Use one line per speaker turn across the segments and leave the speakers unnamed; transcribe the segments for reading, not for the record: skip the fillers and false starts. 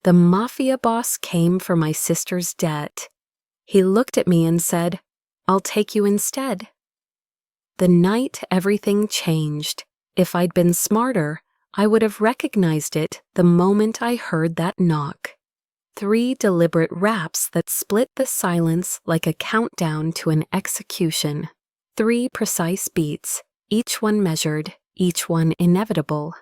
The Mafia boss came for my sister's debt. He looked at me and said, "I'll take you instead." The night everything changed. If I'd been smarter, I would have recognized it the moment I heard that knock. 3 deliberate raps that split the silence like a countdown to an execution. 3 precise beats, each one measured, each one inevitable.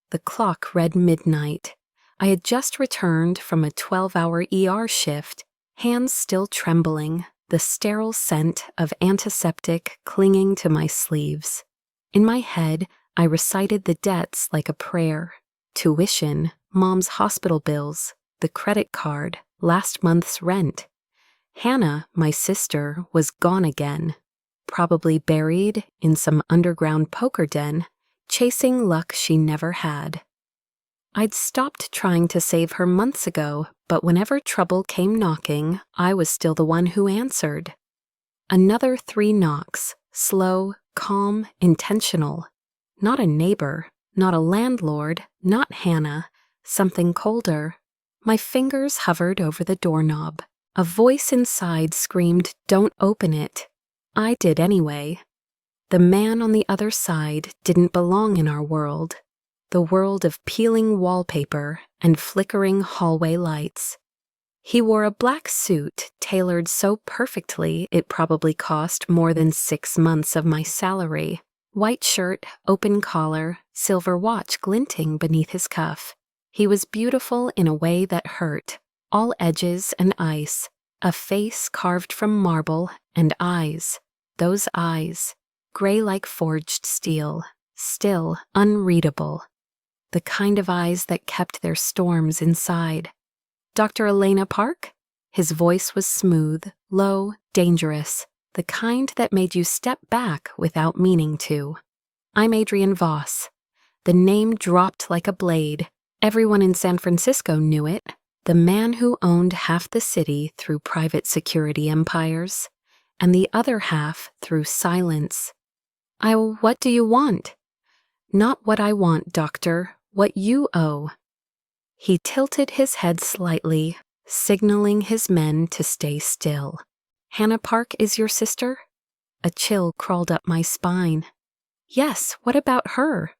The clock read midnight. I had just returned from a 12-hour ER shift, hands still trembling, the sterile scent of antiseptic clinging to my sleeves. In my head, I recited the debts like a prayer. Tuition, Mom's hospital bills, the credit card, last month's rent. Hannah, my sister, was gone again, probably buried in some underground poker den, chasing luck she never had. I'd stopped trying to save her months ago, but whenever trouble came knocking, I was still the one who answered. Another 3 knocks, slow, calm, intentional. Not a neighbor, not a landlord, not Hannah, something colder. My fingers hovered over the doorknob. A voice inside screamed, "Don't open it." I did anyway. The man on the other side didn't belong in our world. The world of peeling wallpaper and flickering hallway lights. He wore a black suit tailored so perfectly it probably cost more than 6 months of my salary. White shirt, open collar, silver watch glinting beneath his cuff. He was beautiful in a way that hurt, all edges and ice, a face carved from marble, and eyes. Those eyes, gray like forged steel, still unreadable. The kind of eyes that kept their storms inside. "Dr. Elena Park?" His voice was smooth, low, dangerous, the kind that made you step back without meaning to. "I'm Adrian Voss." The name dropped like a blade. Everyone in San Francisco knew it. The man who owned half the city through private security empires, and the other half through silence. What do you want?" "Not what I want, doctor. What you owe." He tilted his head slightly, signaling his men to stay still. "Hannah Park is your sister?" A chill crawled up my spine. "Yes, what about her?"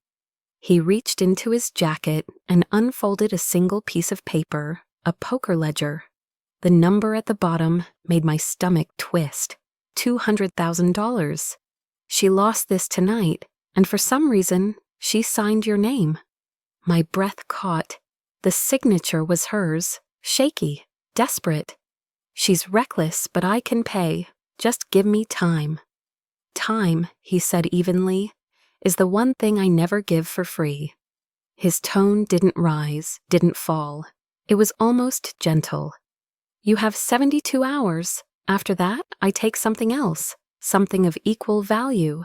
He reached into his jacket and unfolded a single piece of paper, a poker ledger. The number at the bottom made my stomach twist. $200,000. "She lost this tonight, and for some reason, she signed your name." My breath caught. The signature was hers, shaky, desperate. "She's reckless, but I can pay. Just give me time." "Time," he said evenly, "is the one thing I never give for free." His tone didn't rise, didn't fall. It was almost gentle. "You have 72 hours. After that, I take something else, something of equal value."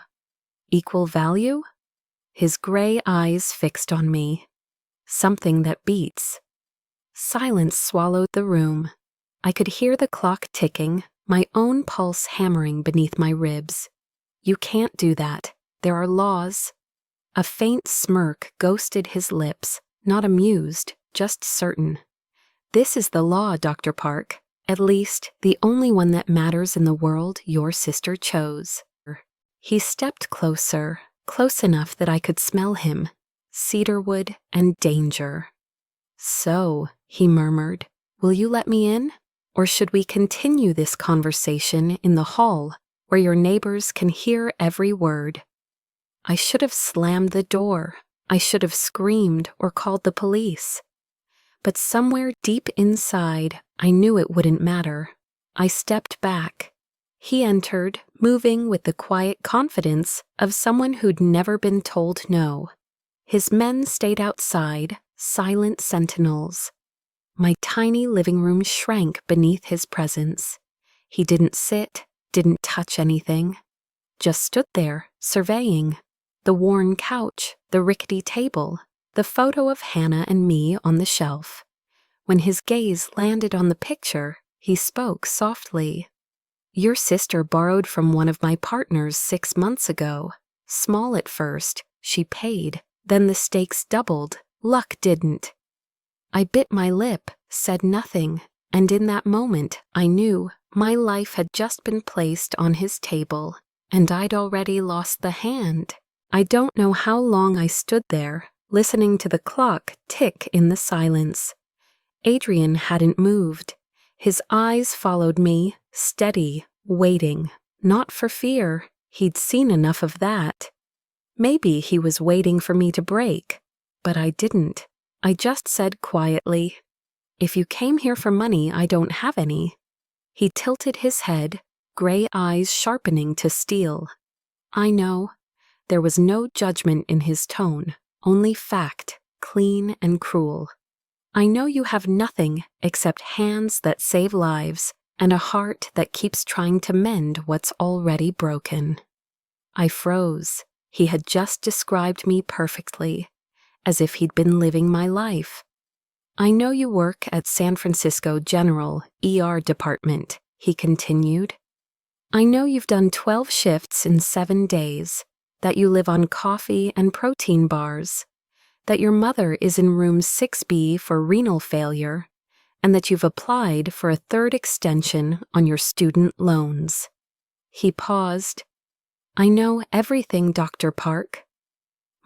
"Equal value?" His gray eyes fixed on me. "Something that beats." Silence swallowed the room. I could hear the clock ticking, my own pulse hammering beneath my ribs. "You can't do that. There are laws." A faint smirk ghosted his lips, not amused, just certain. "This is the law, Dr. Park. At least, the only one that matters in the world your sister chose." He stepped closer, close enough that I could smell him. Cedarwood and danger. "So," he murmured, "will you let me in? Or should we continue this conversation in the hall, where your neighbors can hear every word?" I should have slammed the door. I should have screamed or called the police. But somewhere deep inside, I knew it wouldn't matter. I stepped back. He entered, moving with the quiet confidence of someone who'd never been told no. His men stayed outside, silent sentinels. My tiny living room shrank beneath his presence. He didn't sit, didn't touch anything. Just stood there, surveying. The worn couch, the rickety table, the photo of Hannah and me on the shelf. When his gaze landed on the picture, he spoke softly. "Your sister borrowed from one of my partners 6 months ago. Small at first, she paid. Then the stakes doubled. Luck didn't." I bit my lip, said nothing, and in that moment I knew my life had just been placed on his table, and I'd already lost the hand. I don't know how long I stood there, listening to the clock tick in the silence. Adrian hadn't moved. His eyes followed me, steady, waiting. Not for fear, he'd seen enough of that. Maybe he was waiting for me to break, but I didn't. I just said quietly, "If you came here for money, I don't have any." He tilted his head, gray eyes sharpening to steel. I know. There was no judgment in his tone, only fact, clean and cruel. I know you have nothing except hands that save lives and a heart that keeps trying to mend what's already broken. I froze. He had just described me perfectly, as if he'd been living my life. I know you work at San Francisco General ER Department, he continued. I know you've done 12 shifts in 7 days, that you live on coffee and protein bars, that your mother is in room 6B for renal failure, and that you've applied for a 3rd extension on your student loans. He paused. I know everything, Dr. Park.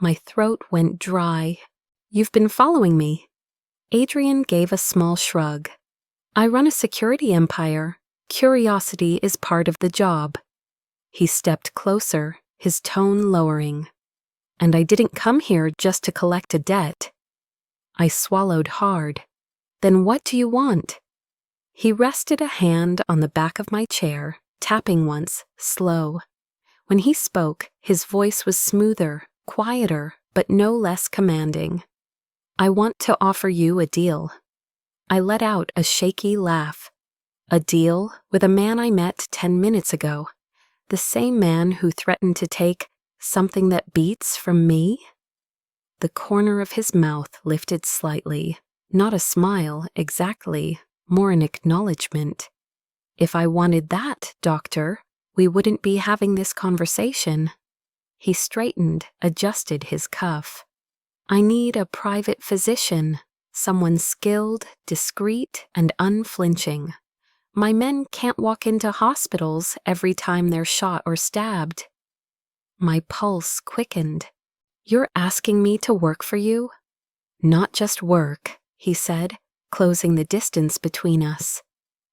My throat went dry. You've been following me. Adrian gave a small shrug. I run a security empire. Curiosity is part of the job. He stepped closer, his tone lowering. And I didn't come here just to collect a debt. I swallowed hard. Then what do you want? He rested a hand on the back of my chair, tapping once, slow. When he spoke, his voice was smoother, quieter, but no less commanding. I want to offer you a deal. I let out a shaky laugh. A deal with a man I met 10 minutes ago, the same man who threatened to take something that beats from me? The corner of his mouth lifted slightly, not a smile exactly, more an acknowledgement. If I wanted that, doctor, we wouldn't be having this conversation. He straightened, adjusted his cuff. I need a private physician, someone skilled, discreet, and unflinching. My men can't walk into hospitals every time they're shot or stabbed. My pulse quickened. You're asking me to work for you? Not just work, he said, closing the distance between us.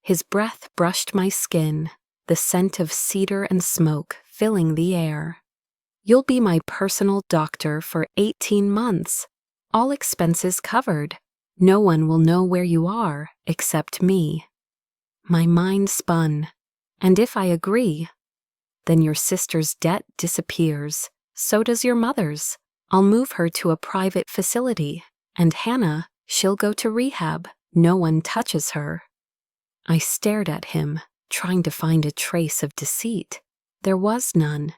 His breath brushed my skin, the scent of cedar and smoke filling the air. You'll be my personal doctor for 18 months, all expenses covered. No one will know where you are except me. My mind spun. And if I agree, then your sister's debt disappears. So does your mother's. I'll move her to a private facility. And Hannah, she'll go to rehab. No one touches her. I stared at him, trying to find a trace of deceit. There was none.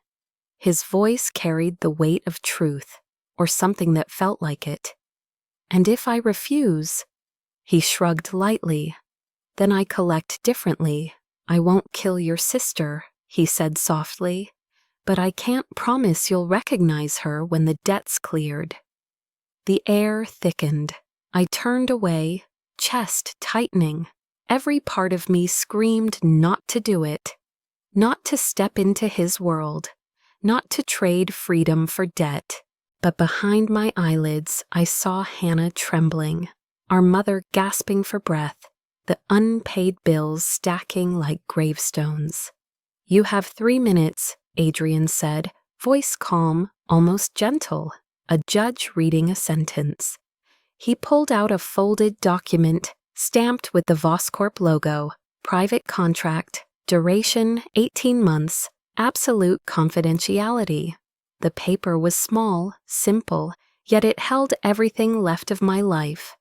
His voice carried the weight of truth, or something that felt like it. And if I refuse? He shrugged lightly. Then I collect differently. I won't kill your sister, he said softly, but I can't promise you'll recognize her when the debt's cleared. The air thickened. I turned away, chest tightening. Every part of me screamed not to do it, not to step into his world, not to trade freedom for debt. But behind my eyelids, I saw Hannah trembling, our mother gasping for breath, the unpaid bills stacking like gravestones. You have 3 minutes, Adrian said, voice calm, almost gentle, a judge reading a sentence. He pulled out a folded document, stamped with the Voss Corp logo, private contract, duration 18 months, absolute confidentiality. The paper was small, simple, yet it held everything left of my life.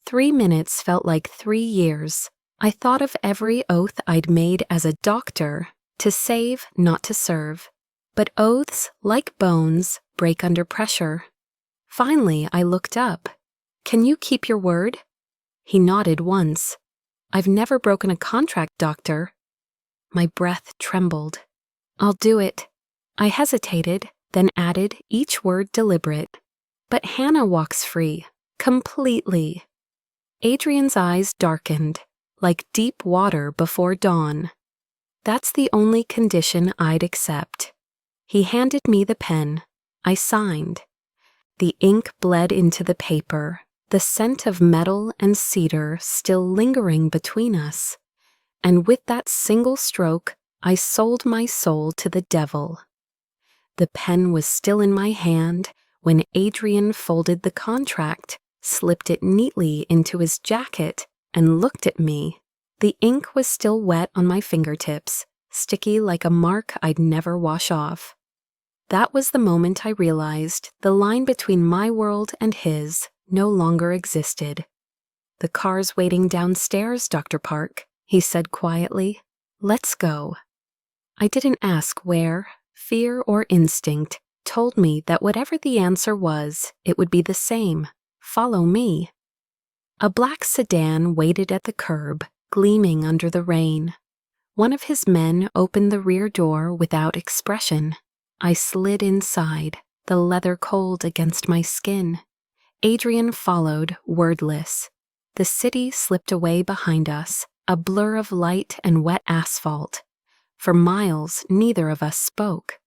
3 minutes felt like 3 years. I thought of every oath I'd made as a doctor, to save, not to serve. But oaths, like bones, break under pressure. Finally, I looked up. Can you keep your word? He nodded once. I've never broken a contract, doctor. My breath trembled. I'll do it. I hesitated, then added, each word deliberate. But Hannah walks free, completely. Adrian's eyes darkened, like deep water before dawn. That's the only condition I'd accept. He handed me the pen. I signed. The ink bled into the paper, the scent of metal and cedar still lingering between us. And with that single stroke, I sold my soul to the devil. The pen was still in my hand when Adrian folded the contract, slipped it neatly into his jacket, and looked at me. The ink was still wet on my fingertips, sticky like a mark I'd never wash off. That was the moment I realized the line between my world and his no longer existed. "The car's waiting downstairs, Dr. Park," he said quietly. "Let's go." I didn't ask where. Fear or instinct told me that whatever the answer was, it would be the same. Follow me. A black sedan waited at the curb, gleaming under the rain. One of his men opened the rear door without expression. I slid inside, the leather cold against my skin. Adrian followed, wordless. The city slipped away behind us, a blur of light and wet asphalt. For miles, neither of us spoke.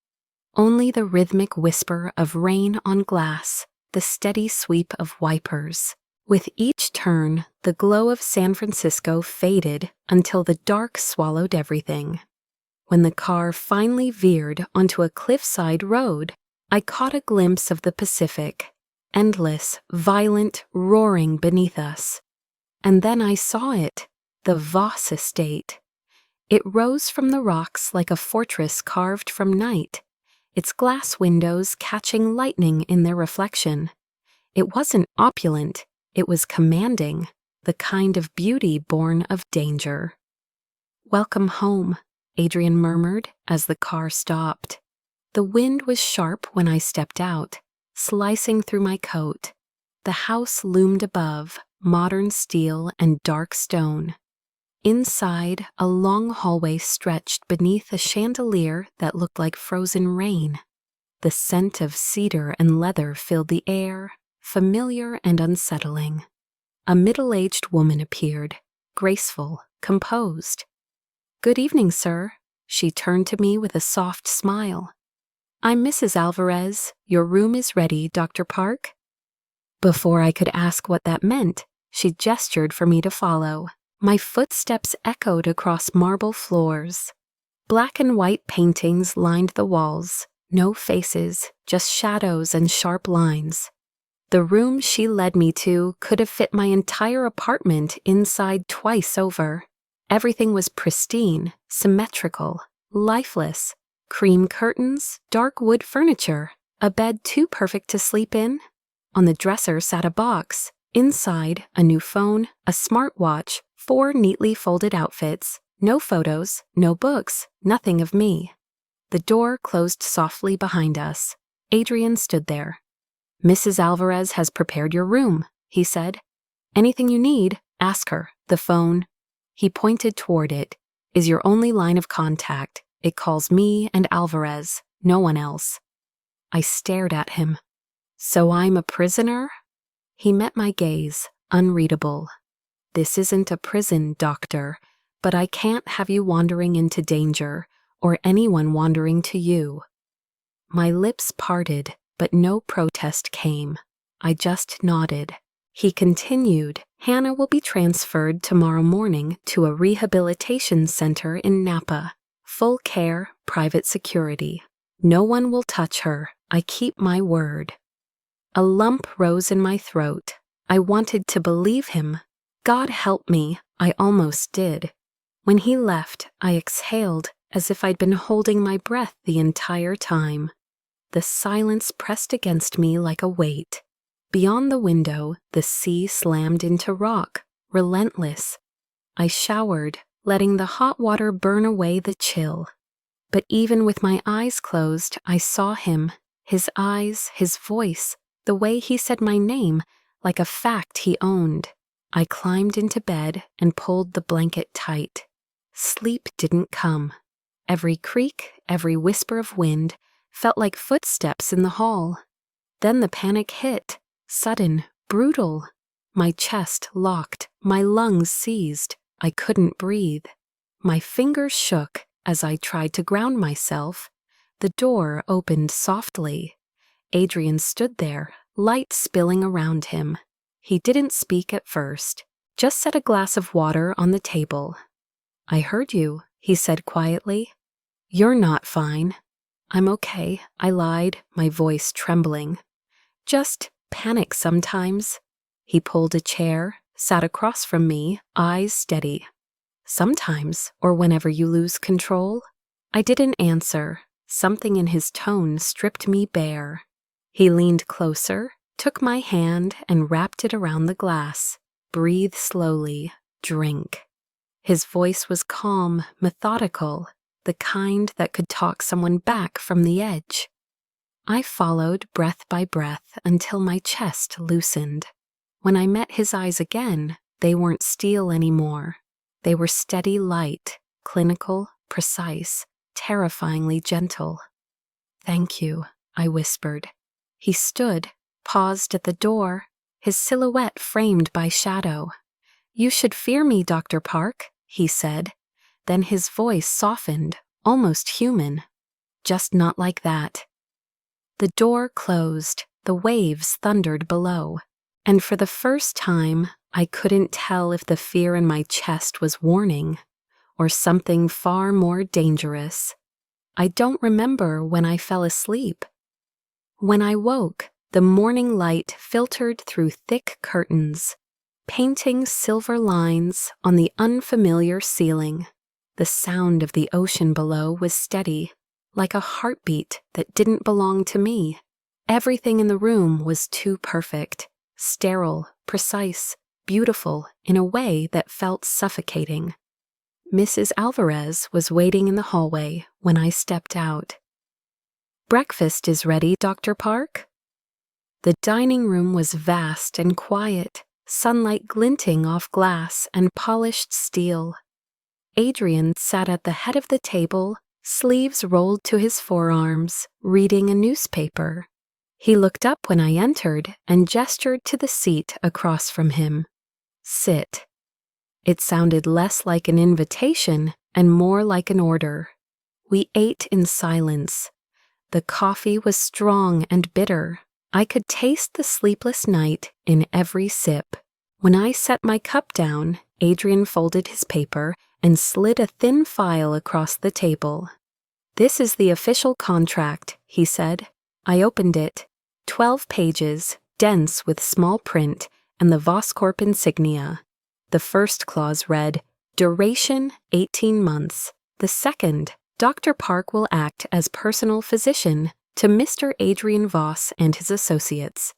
Only the rhythmic whisper of rain on glass, the steady sweep of wipers. With each turn, the glow of San Francisco faded until the dark swallowed everything. When the car finally veered onto a cliffside road, I caught a glimpse of the Pacific, endless, violent, roaring beneath us. And then I saw it, the Voss estate. It rose from the rocks like a fortress carved from night, its glass windows catching lightning in their reflection. It wasn't opulent, it was commanding, the kind of beauty born of danger. "Welcome home," Adrian murmured as the car stopped. The wind was sharp when I stepped out, slicing through my coat. The house loomed above, modern steel and dark stone. Inside, a long hallway stretched beneath a chandelier that looked like frozen rain. The scent of cedar and leather filled the air, familiar and unsettling. A middle-aged woman appeared, graceful, composed. "Good evening, sir." She turned to me with a soft smile. "I'm Mrs. Alvarez. Your room is ready, Dr. Park." Before I could ask what that meant, she gestured for me to follow. My footsteps echoed across marble floors. Black and white paintings lined the walls, no faces, just shadows and sharp lines. The room she led me to could have fit my entire apartment inside twice over. Everything was pristine, symmetrical, lifeless. Cream curtains, dark wood furniture, a bed too perfect to sleep in. On the dresser sat a box. Inside, a new phone, a smartwatch, 4 neatly folded outfits, no photos, no books, nothing of me. The door closed softly behind us. Adrian stood there. "Mrs. Alvarez has prepared your room," he said. "Anything you need, ask her. The phone," he pointed toward it, "is your only line of contact. It calls me and Alvarez, no one else." I stared at him. "So I'm a prisoner?" He met my gaze, unreadable. "This isn't a prison, doctor, but I can't have you wandering into danger, or anyone wandering to you." My lips parted, but no protest came. I just nodded. He continued, "Hannah will be transferred tomorrow morning to a rehabilitation center in Napa. Full care, private security. No one will touch her. I keep my word." A lump rose in my throat. I wanted to believe him. God help me, I almost did. When he left, I exhaled as if I'd been holding my breath the entire time. The silence pressed against me like a weight. Beyond the window, the sea slammed into rock, relentless. I showered, letting the hot water burn away the chill. But even with my eyes closed, I saw him, his eyes, his voice, the way he said my name, like a fact he owned. I climbed into bed and pulled the blanket tight. Sleep didn't come. Every creak, every whisper of wind felt like footsteps in the hall. Then the panic hit, sudden, brutal. My chest locked, my lungs seized. I couldn't breathe. My fingers shook as I tried to ground myself. The door opened softly. Adrian stood there, light spilling around him. He didn't speak at first, just set a glass of water on the table. "I heard you," he said quietly. "You're not fine." "I'm okay," I lied, my voice trembling. "Just panic sometimes." He pulled a chair, sat across from me, eyes steady. "Sometimes, or whenever you lose control?" I didn't answer. Something in his tone stripped me bare. He leaned closer, took my hand and wrapped it around the glass. "Breathe slowly. Drink." His voice was calm, methodical, the kind that could talk someone back from the edge. I followed breath by breath until my chest loosened. When I met his eyes again, they weren't steel anymore. They were steady light, clinical, precise, terrifyingly gentle. "Thank you," I whispered. He stood, paused at the door, his silhouette framed by shadow. "You should fear me, Dr. Park," he said. Then his voice softened, almost human. "Just not like that." The door closed, the waves thundered below, and for the first time, I couldn't tell if the fear in my chest was warning or something far more dangerous. I don't remember when I fell asleep. When I woke, the morning light filtered through thick curtains, painting silver lines on the unfamiliar ceiling. The sound of the ocean below was steady, like a heartbeat that didn't belong to me. Everything in the room was too perfect, sterile, precise, beautiful in a way that felt suffocating. Mrs. Alvarez was waiting in the hallway when I stepped out. "Breakfast is ready, Dr. Park." The dining room was vast and quiet, sunlight glinting off glass and polished steel. Adrian sat at the head of the table, sleeves rolled to his forearms, reading a newspaper. He looked up when I entered and gestured to the seat across from him. "Sit." It sounded less like an invitation and more like an order. We ate in silence. The coffee was strong and bitter. I could taste the sleepless night in every sip. When I set my cup down, Adrian folded his paper and slid a thin file across the table. "This is the official contract," he said. I opened it. 12 pages, dense with small print, and the Voss Corp insignia. The first clause read, "Duration 18 months. The second, Dr. Park will act as personal physician to Mr. Adrian Voss and his associates.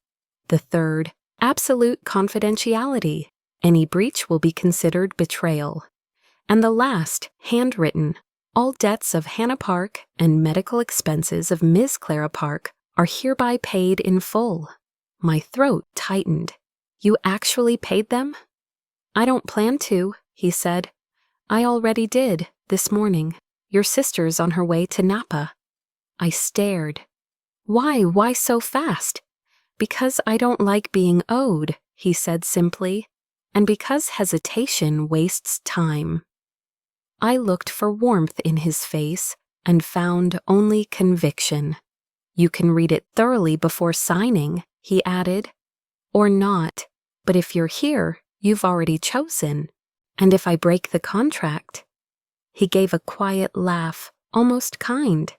The third, absolute confidentiality. Any breach will be considered betrayal. And the last, handwritten, all debts of Hannah Park and medical expenses of Ms. Clara Park are hereby paid in full." My throat tightened. "You actually paid them?" "I don't plan to," he said. "I already did, this morning. Your sister's on her way to Napa." I stared. Why so fast?" "Because I don't like being owed," he said simply, "and because hesitation wastes time." I looked for warmth in his face and found only conviction. "You can read it thoroughly before signing," he added. "Or not, but if you're here, you've already chosen. And if I break the contract?" He gave a quiet laugh, almost kind.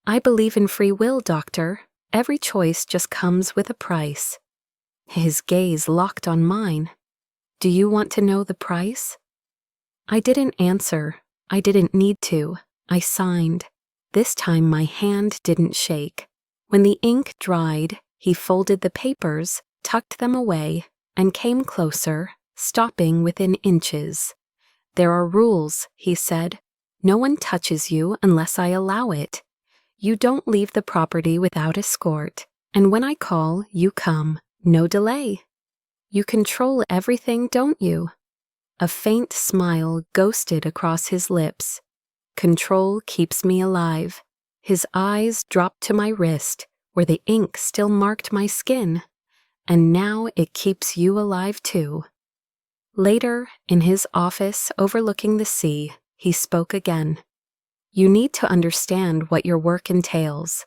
"I believe in free will, Doctor. Every choice just comes with a price." His gaze locked on mine. "Do you want to know the price?" I didn't answer. I didn't need to. I signed. This time my hand didn't shake. When the ink dried, he folded the papers, tucked them away, and came closer, stopping within inches. "There are rules," he said. "No one touches you unless I allow it. You don't leave the property without escort, and when I call, you come. No delay. You control everything, don't you?" A faint smile ghosted across his lips. "Control keeps me alive." His eyes dropped to my wrist, where the ink still marked my skin. and now it keeps you alive too." Later, in his office overlooking the sea, he spoke again. "You need to understand what your work entails."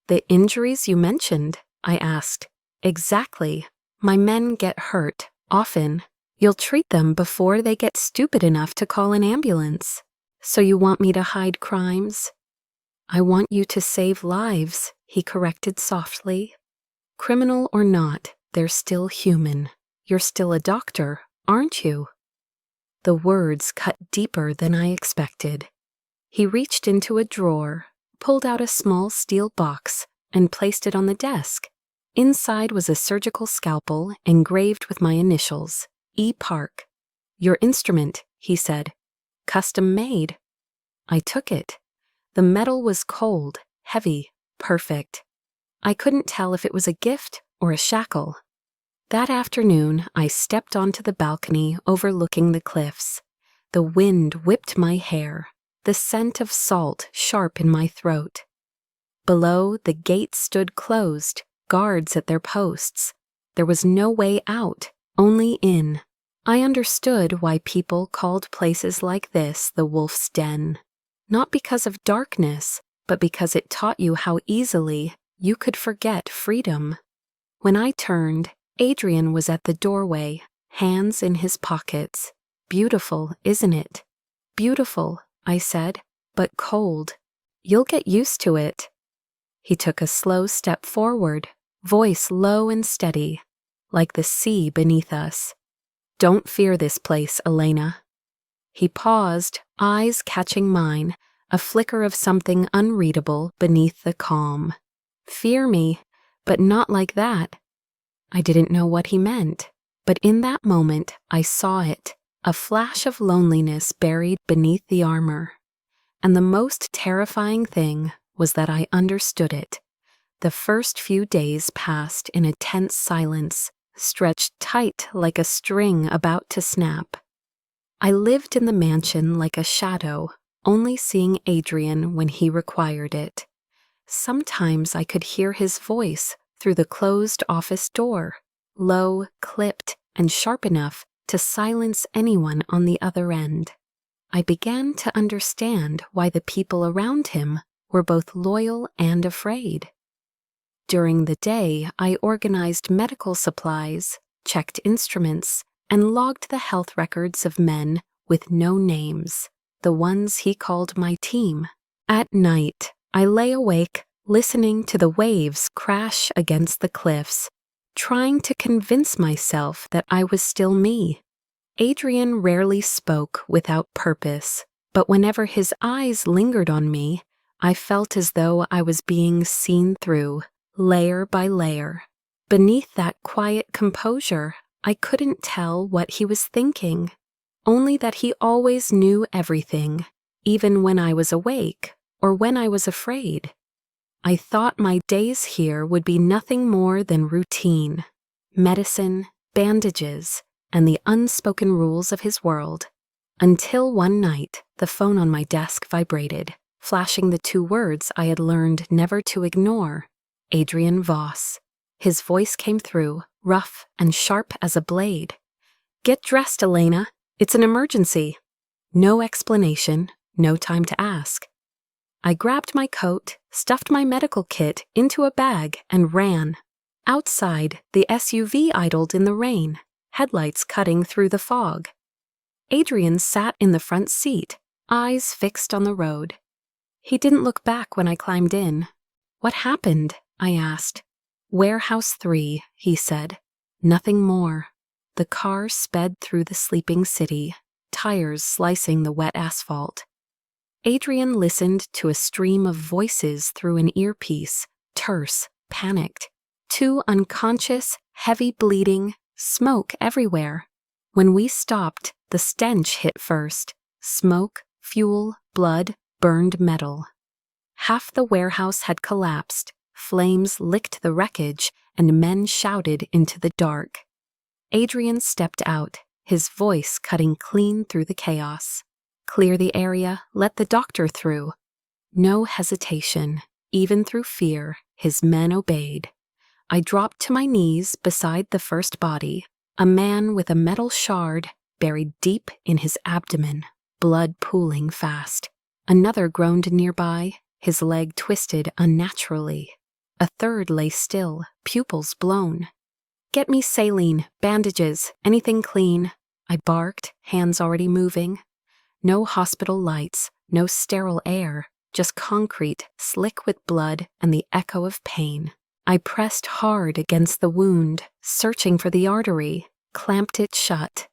"The injuries you mentioned?" I asked. "Exactly. My men get hurt, often. You'll treat them before they get stupid enough to call an ambulance. So you want me to hide crimes?" "I want you to save lives," he corrected softly. "Criminal or not, they're still human. You're still a doctor, aren't you?" The words cut deeper than I expected. He reached into a drawer, pulled out a small steel box, and placed it on the desk. Inside was a surgical scalpel engraved with my initials, E. Park. "Your instrument," he said. "Custom made." I took it. The metal was cold, heavy, perfect. I couldn't tell if it was a gift or a shackle. That afternoon, I stepped onto the balcony overlooking the cliffs. The wind whipped my hair, the scent of salt sharp in my throat. Below, the gates stood closed, guards at their posts. There was no way out, only in. I understood why people called places like this the Wolf's Den. Not because of darkness, but because it taught you how easily you could forget freedom. When I turned, Adrian was at the doorway, hands in his pockets. "Beautiful, isn't it?" "Beautiful," I said, "but cold. You'll get used to it." He took a slow step forward, voice low and steady, like the sea beneath us. "Don't fear this place, Elena." He paused, eyes catching mine, a flicker of something unreadable beneath the calm. "Fear me, but not like that." I didn't know what he meant, but in that moment I saw it, a flash of loneliness buried beneath the armor. And the most terrifying thing was that I understood it. The first few days passed in a tense silence, stretched tight like a string about to snap. I lived in the mansion like a shadow, only seeing Adrian when he required it. Sometimes I could hear his voice through the closed office door, low, clipped, and sharp enough to silence anyone on the other end. I began to understand why the people around him were both loyal and afraid. During the day, I organized medical supplies, checked instruments, and logged the health records of men with no names, the ones he called my team. At night, I lay awake, listening to the waves crash against the cliffs, trying to convince myself that I was still me. Adrian rarely spoke without purpose, but whenever his eyes lingered on me, I felt as though I was being seen through, layer by layer. Beneath that quiet composure, I couldn't tell what he was thinking, only that he always knew everything, even when I was awake or when I was afraid. I thought my days here would be nothing more than routine, medicine, bandages, and the unspoken rules of his world, until one night the phone on my desk vibrated, flashing the 2 words I had learned never to ignore: Adrian Voss. His voice came through, rough and sharp as a blade. "Get dressed, Elena. It's an emergency." No explanation, no time to ask. I grabbed my coat, stuffed my medical kit into a bag, and ran. Outside, the SUV idled in the rain, headlights cutting through the fog. Adrian sat in the front seat, eyes fixed on the road. He didn't look back when I climbed in. "What happened?" I asked. "Warehouse 3, he said. Nothing more. The car sped through the sleeping city, tires slicing the wet asphalt. Adrian listened to a stream of voices through an earpiece, terse, panicked. 2 unconscious, heavy bleeding, smoke everywhere. When we stopped, the stench hit first. Smoke, fuel, blood, burned metal. Half the warehouse had collapsed. Flames licked the wreckage, and men shouted into the dark. Adrian stepped out, his voice cutting clean through the chaos. "Clear the area, let the doctor through." No hesitation, even through fear, his men obeyed. I dropped to my knees beside the first body, a man with a metal shard buried deep in his abdomen, blood pooling fast. Another groaned nearby, his leg twisted unnaturally. A third lay still, pupils blown. "Get me saline, bandages, anything clean," I barked, hands already moving. No hospital lights, no sterile air, just concrete, slick with blood and the echo of pain. I pressed hard against the wound, searching for the artery, clamped it shut.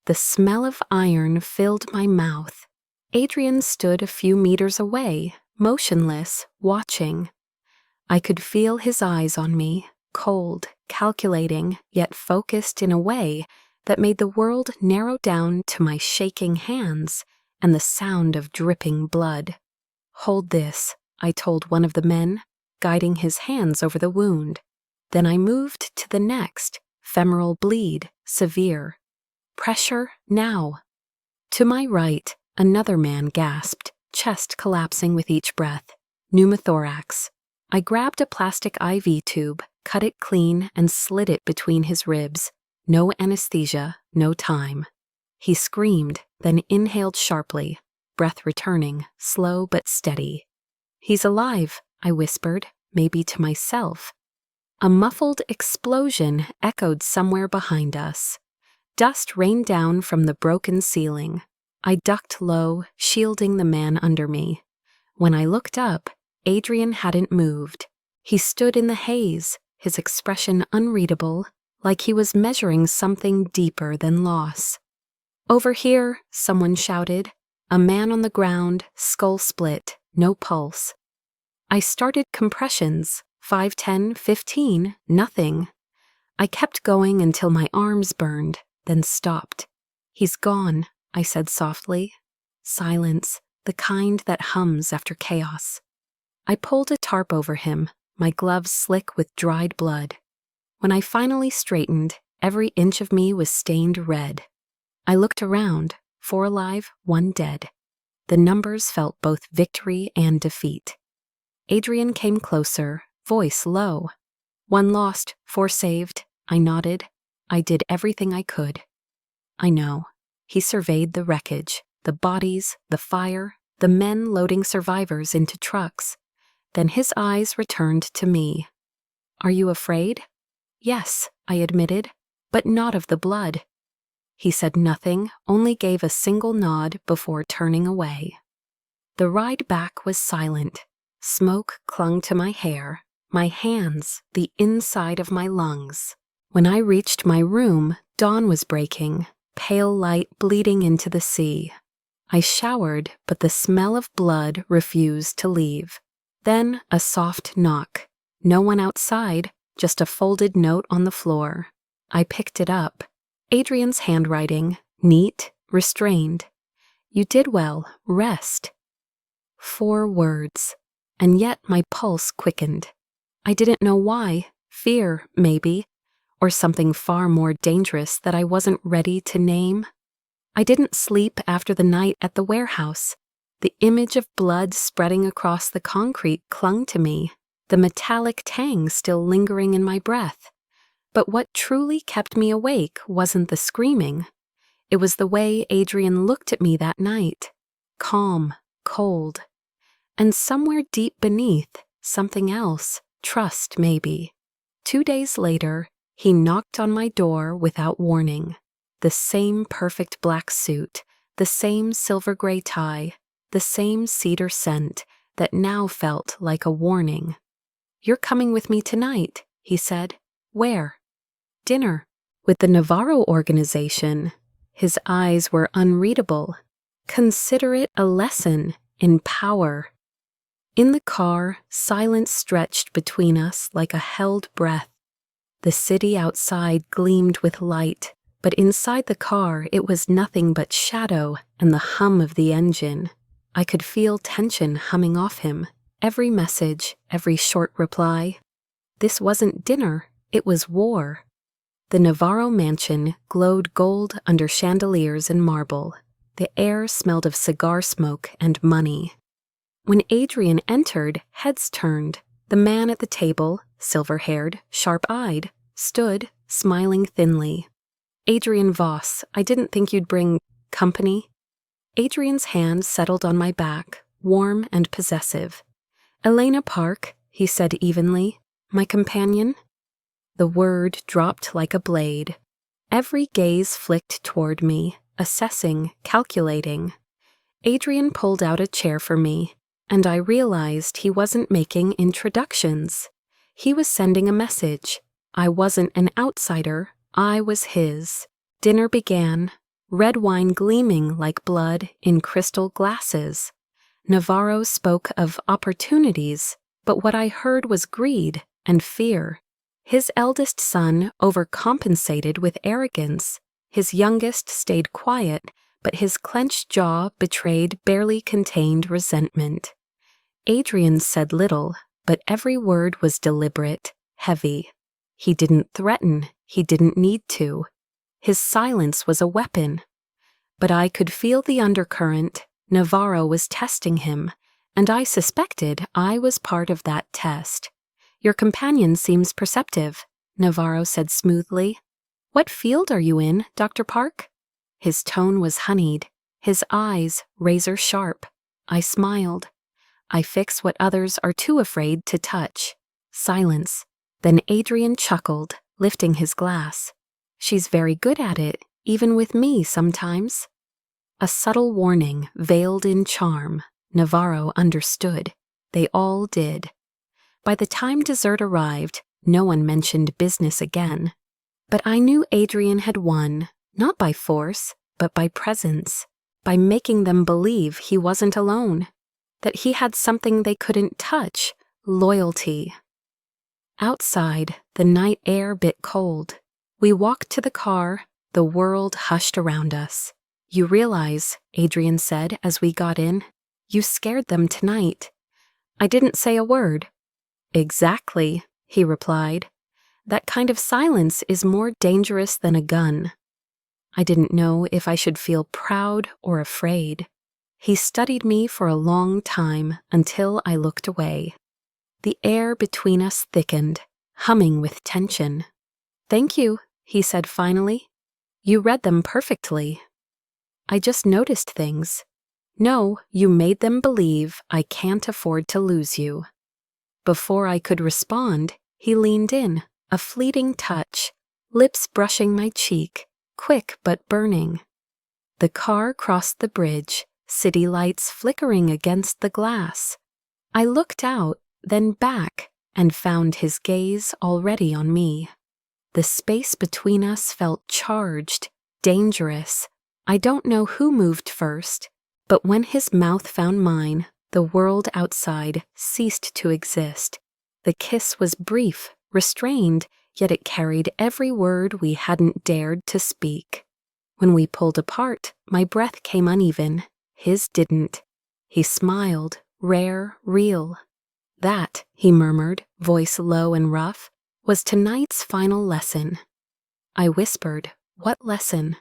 The smell of iron filled my mouth. Adrian stood a few meters away, motionless, watching. I could feel his eyes on me, cold, calculating, yet focused in a way that made the world narrow down to my shaking hands and the sound of dripping blood. "Hold this," I told one of the men, guiding his hands over the wound. Then I moved to the next, femoral bleed, severe. "Pressure now." To my right, another man gasped, chest collapsing with each breath. Pneumothorax. I grabbed a plastic IV tube, cut it clean, and slid it between his ribs. No anesthesia, no time. He screamed, then inhaled sharply, breath returning, slow but steady. "He's alive," I whispered, maybe to myself. A muffled explosion echoed somewhere behind us. Dust rained down from the broken ceiling. I ducked low, shielding the man under me. When I looked up, Adrian hadn't moved. He stood in the haze, his expression unreadable, like he was measuring something deeper than loss. "Over here," someone shouted. A man on the ground, skull split, no pulse. I started compressions, 5, 10, 15, nothing. I kept going until my arms burned, then stopped. "He's gone," I said softly. Silence, the kind that hums after chaos. I pulled a tarp over him, my gloves slick with dried blood. When I finally straightened, every inch of me was stained red. I looked around, 4 alive, 1 dead. The numbers felt both victory and defeat. Adrian came closer, voice low. "1 lost, 4 saved," I nodded. "I did everything I could." "I know." He surveyed the wreckage, the bodies, the fire, the men loading survivors into trucks. Then his eyes returned to me. "Are you afraid?" "Yes," I admitted, "but not of the blood." He said nothing, only gave a single nod before turning away. The ride back was silent. Smoke clung to my hair, my hands, the inside of my lungs. When I reached my room, dawn was breaking, pale light bleeding into the sea. I showered, but the smell of blood refused to leave. Then a soft knock. No one outside, just a folded note on the floor. I picked it up. Adrian's handwriting, neat, restrained. "You did well. Rest." 4 words. And yet my pulse quickened. I didn't know why. Fear, maybe. Or something far more dangerous that I wasn't ready to name. I didn't sleep after the night at the warehouse. The image of blood spreading across the concrete clung to me, the metallic tang still lingering in my breath. But what truly kept me awake wasn't the screaming. It was the way Adrian looked at me that night. Calm, cold. And somewhere deep beneath, something else, trust maybe. 2 days later, he knocked on my door without warning. The same perfect black suit, the same silver gray tie, the same cedar scent that now felt like a warning. "You're coming with me tonight," he said. "Where?" "Dinner. With the Navarro organization." His eyes were unreadable. "Consider it a lesson in power." In the car, silence stretched between us like a held breath. The city outside gleamed with light, but inside the car it was nothing but shadow and the hum of the engine. I could feel tension humming off him, every message, every short reply. This wasn't dinner, it was war. The Navarro mansion glowed gold under chandeliers and marble. The air smelled of cigar smoke and money. When Adrian entered, heads turned. The man at the table, silver-haired, sharp-eyed, stood, smiling thinly. "Adrian Voss, I didn't think you'd bring company." Adrian's hand settled on my back, warm and possessive. "Elena Park," he said evenly, "my companion." The word dropped like a blade. Every gaze flicked toward me, assessing, calculating. Adrian pulled out a chair for me, and I realized he wasn't making introductions. He was sending a message. I wasn't an outsider, I was his. Dinner began, red wine gleaming like blood in crystal glasses. Navarro spoke of opportunities, but what I heard was greed and fear. His eldest son overcompensated with arrogance. His youngest stayed quiet, but his clenched jaw betrayed barely contained resentment. Adrian said little, but every word was deliberate, heavy. He didn't threaten, he didn't need to. His silence was a weapon. But I could feel the undercurrent. Navarro was testing him, and I suspected I was part of that test. "Your companion seems perceptive," Navarro said smoothly. "What field are you in, Dr. Park?" His tone was honeyed, his eyes razor sharp. I smiled. "I fix what others are too afraid to touch." Silence. Then Adrian chuckled, lifting his glass. "She's very good at it, even with me sometimes." A subtle warning veiled in charm. Navarro understood. They all did. By the time dessert arrived, no one mentioned business again. But I knew Adrian had won, not by force, but by presence, by making them believe he wasn't alone, that he had something they couldn't touch, loyalty. Outside, the night air bit cold. We walked to the car, the world hushed around us. "You realize," Adrian said as we got in, "you scared them tonight." I didn't say a word. "Exactly," he replied. "That kind of silence is more dangerous than a gun." I didn't know if I should feel proud or afraid. He studied me for a long time until I looked away. The air between us thickened, humming with tension. "Thank you," he said finally. "You read them perfectly." "I just noticed things." "No, you made them believe I can't afford to lose you." Before I could respond, he leaned in, a fleeting touch, lips brushing my cheek, quick but burning. The car crossed the bridge, city lights flickering against the glass. I looked out, then back, and found his gaze already on me. The space between us felt charged, dangerous. I don't know who moved first, but when his mouth found mine, the world outside ceased to exist. The kiss was brief, restrained, yet it carried every word we hadn't dared to speak. When we pulled apart, my breath came uneven. His didn't. He smiled, rare, real. "That," he murmured, voice low and rough, "was tonight's final lesson." I whispered, "What lesson?"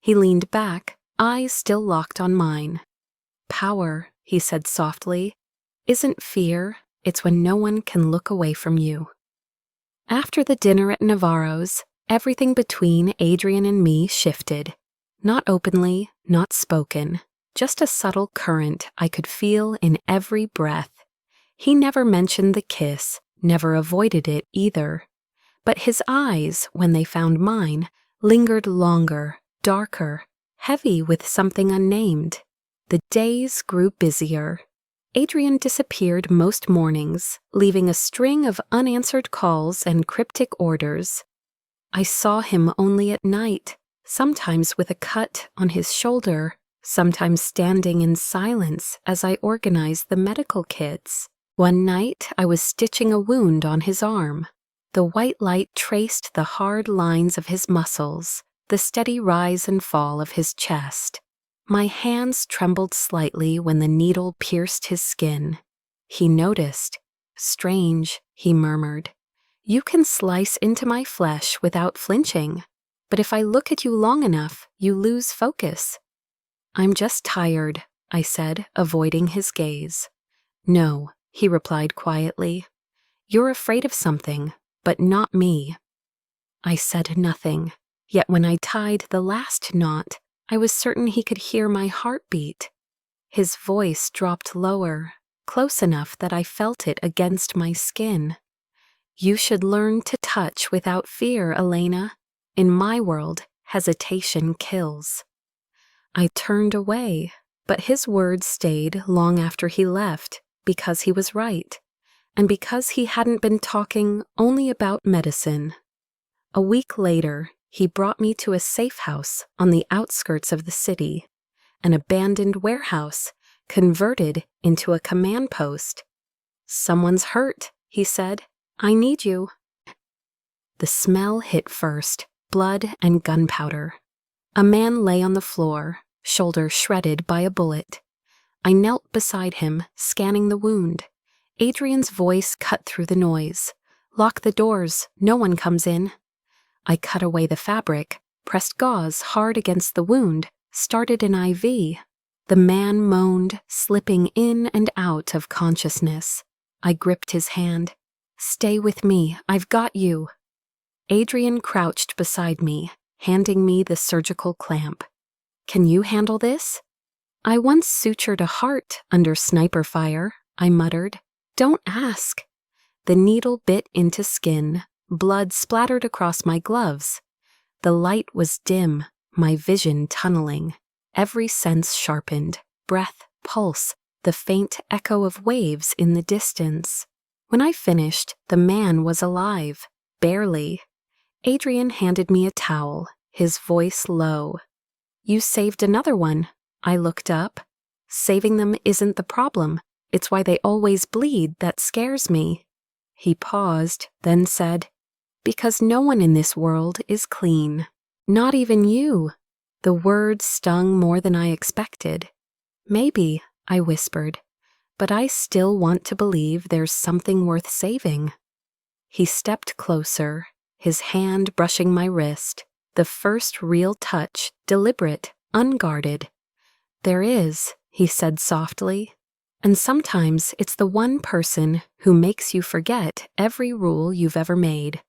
He leaned back, eyes still locked on mine. "Power," he said softly, "isn't fear, it's when no one can look away from you." After the dinner at Navarro's, everything between Adrian and me shifted. Not openly, not spoken, just a subtle current I could feel in every breath. He never mentioned the kiss, never avoided it either. But his eyes, when they found mine, lingered longer, darker, heavy with something unnamed. The days grew busier. Adrian disappeared most mornings, leaving a string of unanswered calls and cryptic orders. I saw him only at night, sometimes with a cut on his shoulder, sometimes standing in silence as I organized the medical kits. One night I was stitching a wound on his arm. The white light traced the hard lines of his muscles, the steady rise and fall of his chest. My hands trembled slightly when the needle pierced his skin. He noticed. "Strange," he murmured. "You can slice into my flesh without flinching, but if I look at you long enough, you lose focus." "I'm just tired," I said, avoiding his gaze. "No," he replied quietly. You're afraid of something, but not me. I said nothing, yet when I tied the last knot, I was certain he could hear my heartbeat. His voice dropped lower, close enough that I felt it against my skin. You should learn to touch without fear, Elena. In my world, hesitation kills. I turned away, but his words stayed long after he left, because he was right, and because he hadn't been talking only about medicine. A week later, he brought me to a safe house on the outskirts of the city, an abandoned warehouse converted into a command post. Someone's hurt, he said. I need you. The smell hit first, blood and gunpowder. A man lay on the floor, shoulder shredded by a bullet. I knelt beside him, scanning the wound. Adrian's voice cut through the noise. Lock the doors, no one comes in. I cut away the fabric, pressed gauze hard against the wound, started an IV. The man moaned, slipping in and out of consciousness. I gripped his hand. Stay with me, I've got you. Adrian crouched beside me, handing me the surgical clamp. Can you handle this? I once sutured a heart under sniper fire, I muttered. Don't ask. The needle bit into skin. Blood splattered across my gloves. The light was dim, my vision tunneling. Every sense sharpened. Breath, pulse, the faint echo of waves in the distance. When I finished, the man was alive. Barely. Adrian handed me a towel, his voice low. You saved another one. I looked up. Saving them isn't the problem. It's why they always bleed that scares me. He paused, then said, Because no one in this world is clean. Not even you. The words stung more than I expected. Maybe, I whispered, but I still want to believe there's something worth saving. He stepped closer, his hand brushing my wrist, the first real touch, deliberate, unguarded. There is, he said softly, and sometimes it's the one person who makes you forget every rule you've ever made.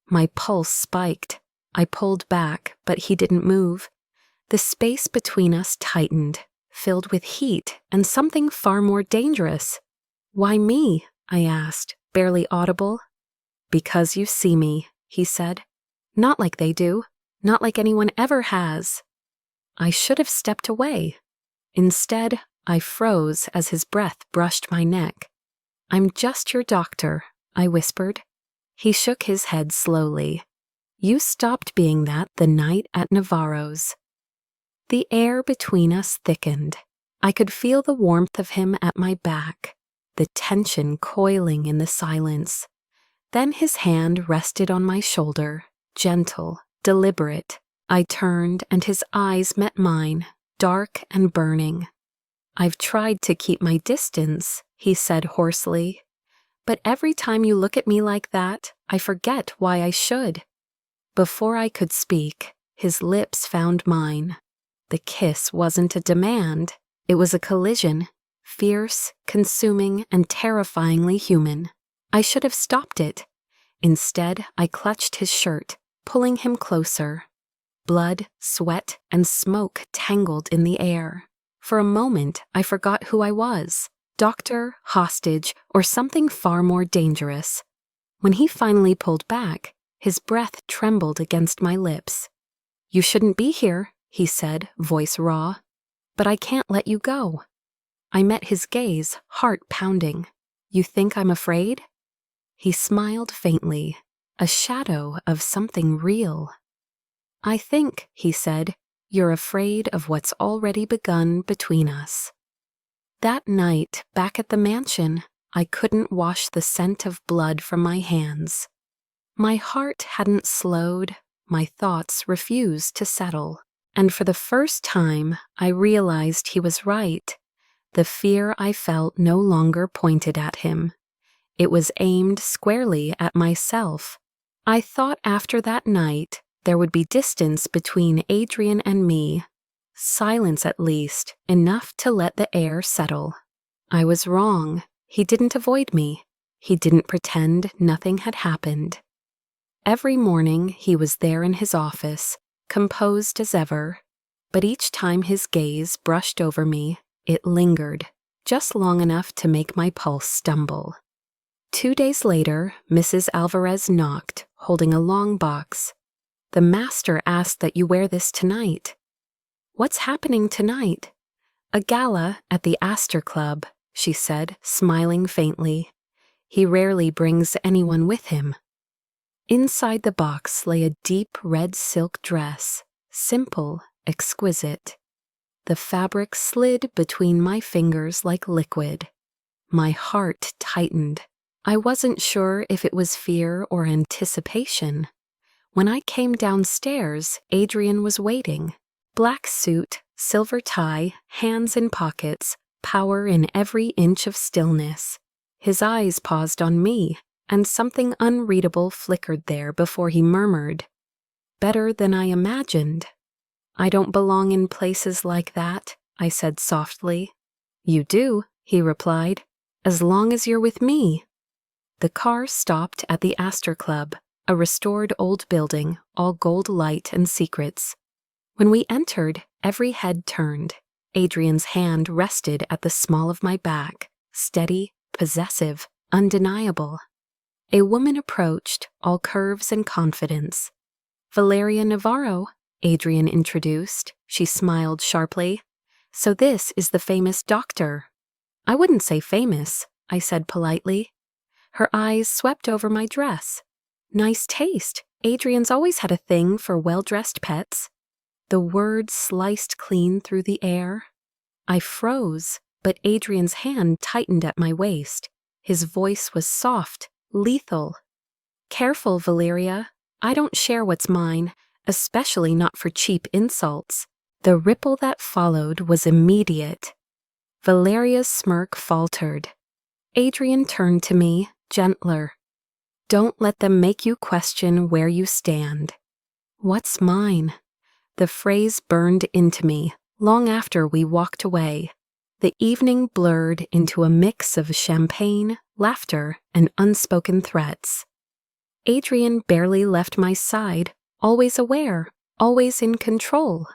My pulse spiked. I pulled back, but he didn't move. The space between us tightened, filled with heat and something far more dangerous. Why me? I asked, barely audible. Because you see me, he said. Not like they do. Not like anyone ever has. I should have stepped away. Instead, I froze as his breath brushed my neck. I'm just your doctor, I whispered. He shook his head slowly. You stopped being that the night at Navarro's. The air between us thickened. I could feel the warmth of him at my back, the tension coiling in the silence. Then his hand rested on my shoulder, gentle, deliberate. I turned and his eyes met mine, dark and burning. I've tried to keep my distance, he said hoarsely. But every time you look at me like that, I forget why I should. Before I could speak, his lips found mine. The kiss wasn't a demand. It was a collision, fierce, consuming, and terrifyingly human. I should have stopped it. Instead, I clutched his shirt, pulling him closer. Blood, sweat, and smoke tangled in the air. For a moment, I forgot who I was, doctor, hostage, or something far more dangerous. When he finally pulled back, his breath trembled against my lips. You shouldn't be here, he said, voice raw. But I can't let you go. I met his gaze, heart pounding. You think I'm afraid? He smiled faintly, a shadow of something real. I think, he said, you're afraid of what's already begun between us. That night, back at the mansion, I couldn't wash the scent of blood from my hands. My heart hadn't slowed, my thoughts refused to settle. And for the first time, I realized he was right. The fear I felt no longer pointed at him. It was aimed squarely at myself. I thought after that night, there would be distance between Adrian and me. Silence at least, enough to let the air settle. I was wrong. He didn't avoid me. He didn't pretend nothing had happened. Every morning he was there in his office, composed as ever, but each time his gaze brushed over me, it lingered, just long enough to make my pulse stumble. 2 days later, Mrs. Alvarez knocked, holding a long box. "The master asked that you wear this tonight." "What's happening tonight?" "A gala at the Astor Club," she said, smiling faintly. "He rarely brings anyone with him." Inside the box lay a deep red silk dress, simple, exquisite. The fabric slid between my fingers like liquid. My heart tightened. I wasn't sure if it was fear or anticipation. When I came downstairs, Adrian was waiting. Black suit, silver tie, hands in pockets, power in every inch of stillness. His eyes paused on me, and something unreadable flickered there before he murmured, "Better than I imagined." "I don't belong in places like that," I said softly. "You do," he replied, "as long as you're with me." The car stopped at the Astor Club, a restored old building, all gold light and secrets. When we entered, every head turned. Adrian's hand rested at the small of my back, steady, possessive, undeniable. A woman approached, all curves and confidence. "Valeria Navarro," Adrian introduced. She smiled sharply. "So this is the famous doctor." "I wouldn't say famous," I said politely. Her eyes swept over my dress. "Nice taste. Adrian's always had a thing for well-dressed pets." The words sliced clean through the air. I froze, but Adrian's hand tightened at my waist. His voice was soft, lethal. "Careful, Valeria. I don't share what's mine, especially not for cheap insults." The ripple that followed was immediate. Valeria's smirk faltered. Adrian turned to me, gentler. "Don't let them make you question where you stand." "What's mine?" The phrase burned into me long after we walked away. The evening blurred into a mix of champagne, laughter, and unspoken threats. Adrian barely left my side, always aware, always in control,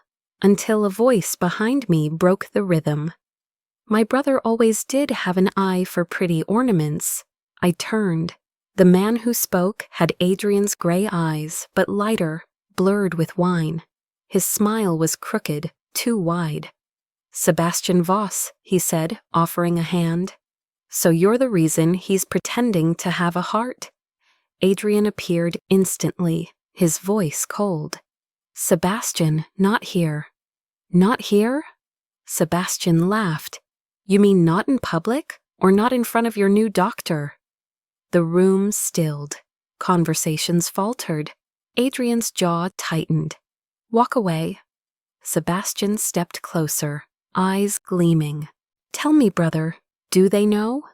until a voice behind me broke the rhythm. My brother always did have an eye for pretty ornaments. I turned. The man who spoke had Adrian's gray eyes, but lighter, blurred with wine. His smile was crooked, too wide. "Sebastian Voss," he said, offering a hand. "So you're the reason he's pretending to have a heart?" Adrian appeared instantly, his voice cold. "Sebastian, not here." "Not here?" Sebastian laughed. "You mean not in public, or not in front of your new doctor?" The room stilled. Conversations faltered. Adrian's jaw tightened. "Walk away." Sebastian stepped closer, eyes gleaming. "Tell me, brother, do they know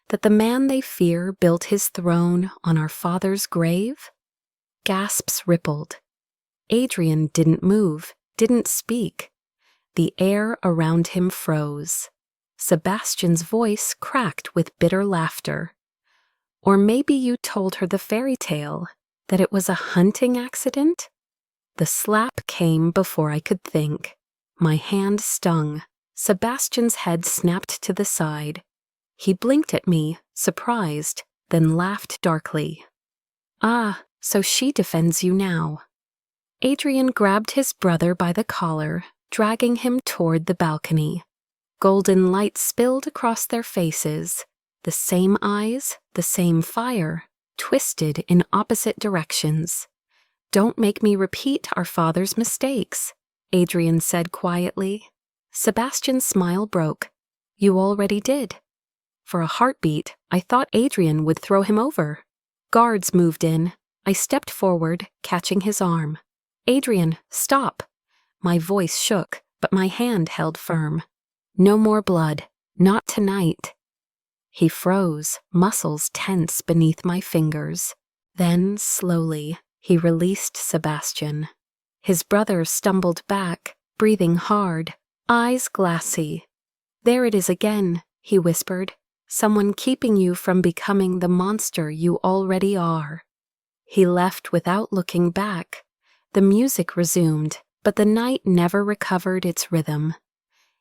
that the man they fear built his throne on our father's grave?" Gasps rippled. Adrian didn't move, didn't speak. The air around him froze. Sebastian's voice cracked with bitter laughter. "Or maybe you told her the fairy tale, that it was a hunting accident?" The slap came before I could think. My hand stung. Sebastian's head snapped to the side. He blinked at me, surprised, then laughed darkly. "Ah, so she defends you now." Adrian grabbed his brother by the collar, dragging him toward the balcony. Golden light spilled across their faces. The same eyes, the same fire, twisted in opposite directions. "Don't make me repeat our father's mistakes," Adrian said quietly. Sebastian's smile broke. "You already did." For a heartbeat, I thought Adrian would throw him over. Guards moved in. I stepped forward, catching his arm. "Adrian, stop." My voice shook, but my hand held firm. "No more blood. Not tonight." He froze, muscles tense beneath my fingers. Then, slowly, he released Sebastian. His brother stumbled back, breathing hard, eyes glassy. "There it is again," he whispered. someone keeping you from becoming the monster you already are. He left without looking back. The music resumed, but the night never recovered its rhythm.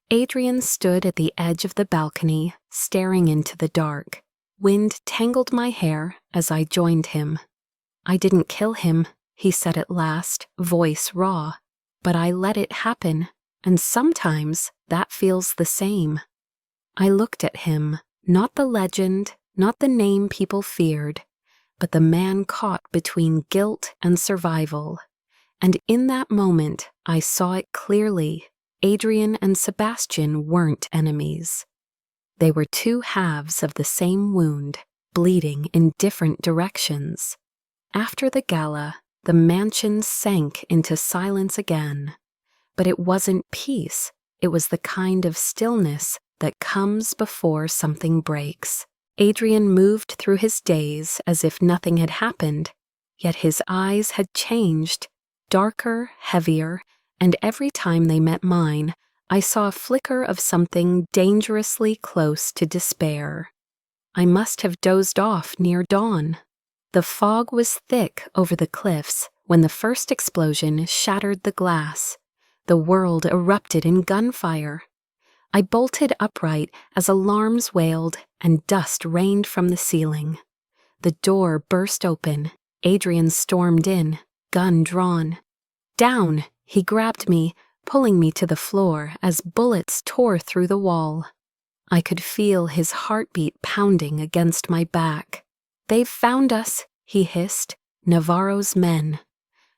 Adrian stood at the edge of the balcony, staring into the dark. Wind tangled my hair as I joined him. "I didn't kill him," he said at last, voice raw. "But I let it happen, and sometimes that feels the same." I looked at him, not the legend, not the name people feared, but the man caught between guilt and survival. And in that moment, I saw it clearly. Adrian and Sebastian weren't enemies. They were two halves of the same wound, bleeding in different directions. After the gala, the mansion sank into silence again. But it wasn't peace, it was the kind of stillness that comes before something breaks. Adrian moved through his days as if nothing had happened, yet his eyes had changed, darker, heavier, and every time they met mine, I saw a flicker of something dangerously close to despair. I must have dozed off near dawn. The fog was thick over the cliffs when the first explosion shattered the glass. The world erupted in gunfire. I bolted upright as alarms wailed and dust rained from the ceiling. The door burst open. Adrian stormed in, gun drawn. "Down!" He grabbed me, pulling me to the floor as bullets tore through the wall. I could feel his heartbeat pounding against my back. "They've found us," he hissed. "Navarro's men."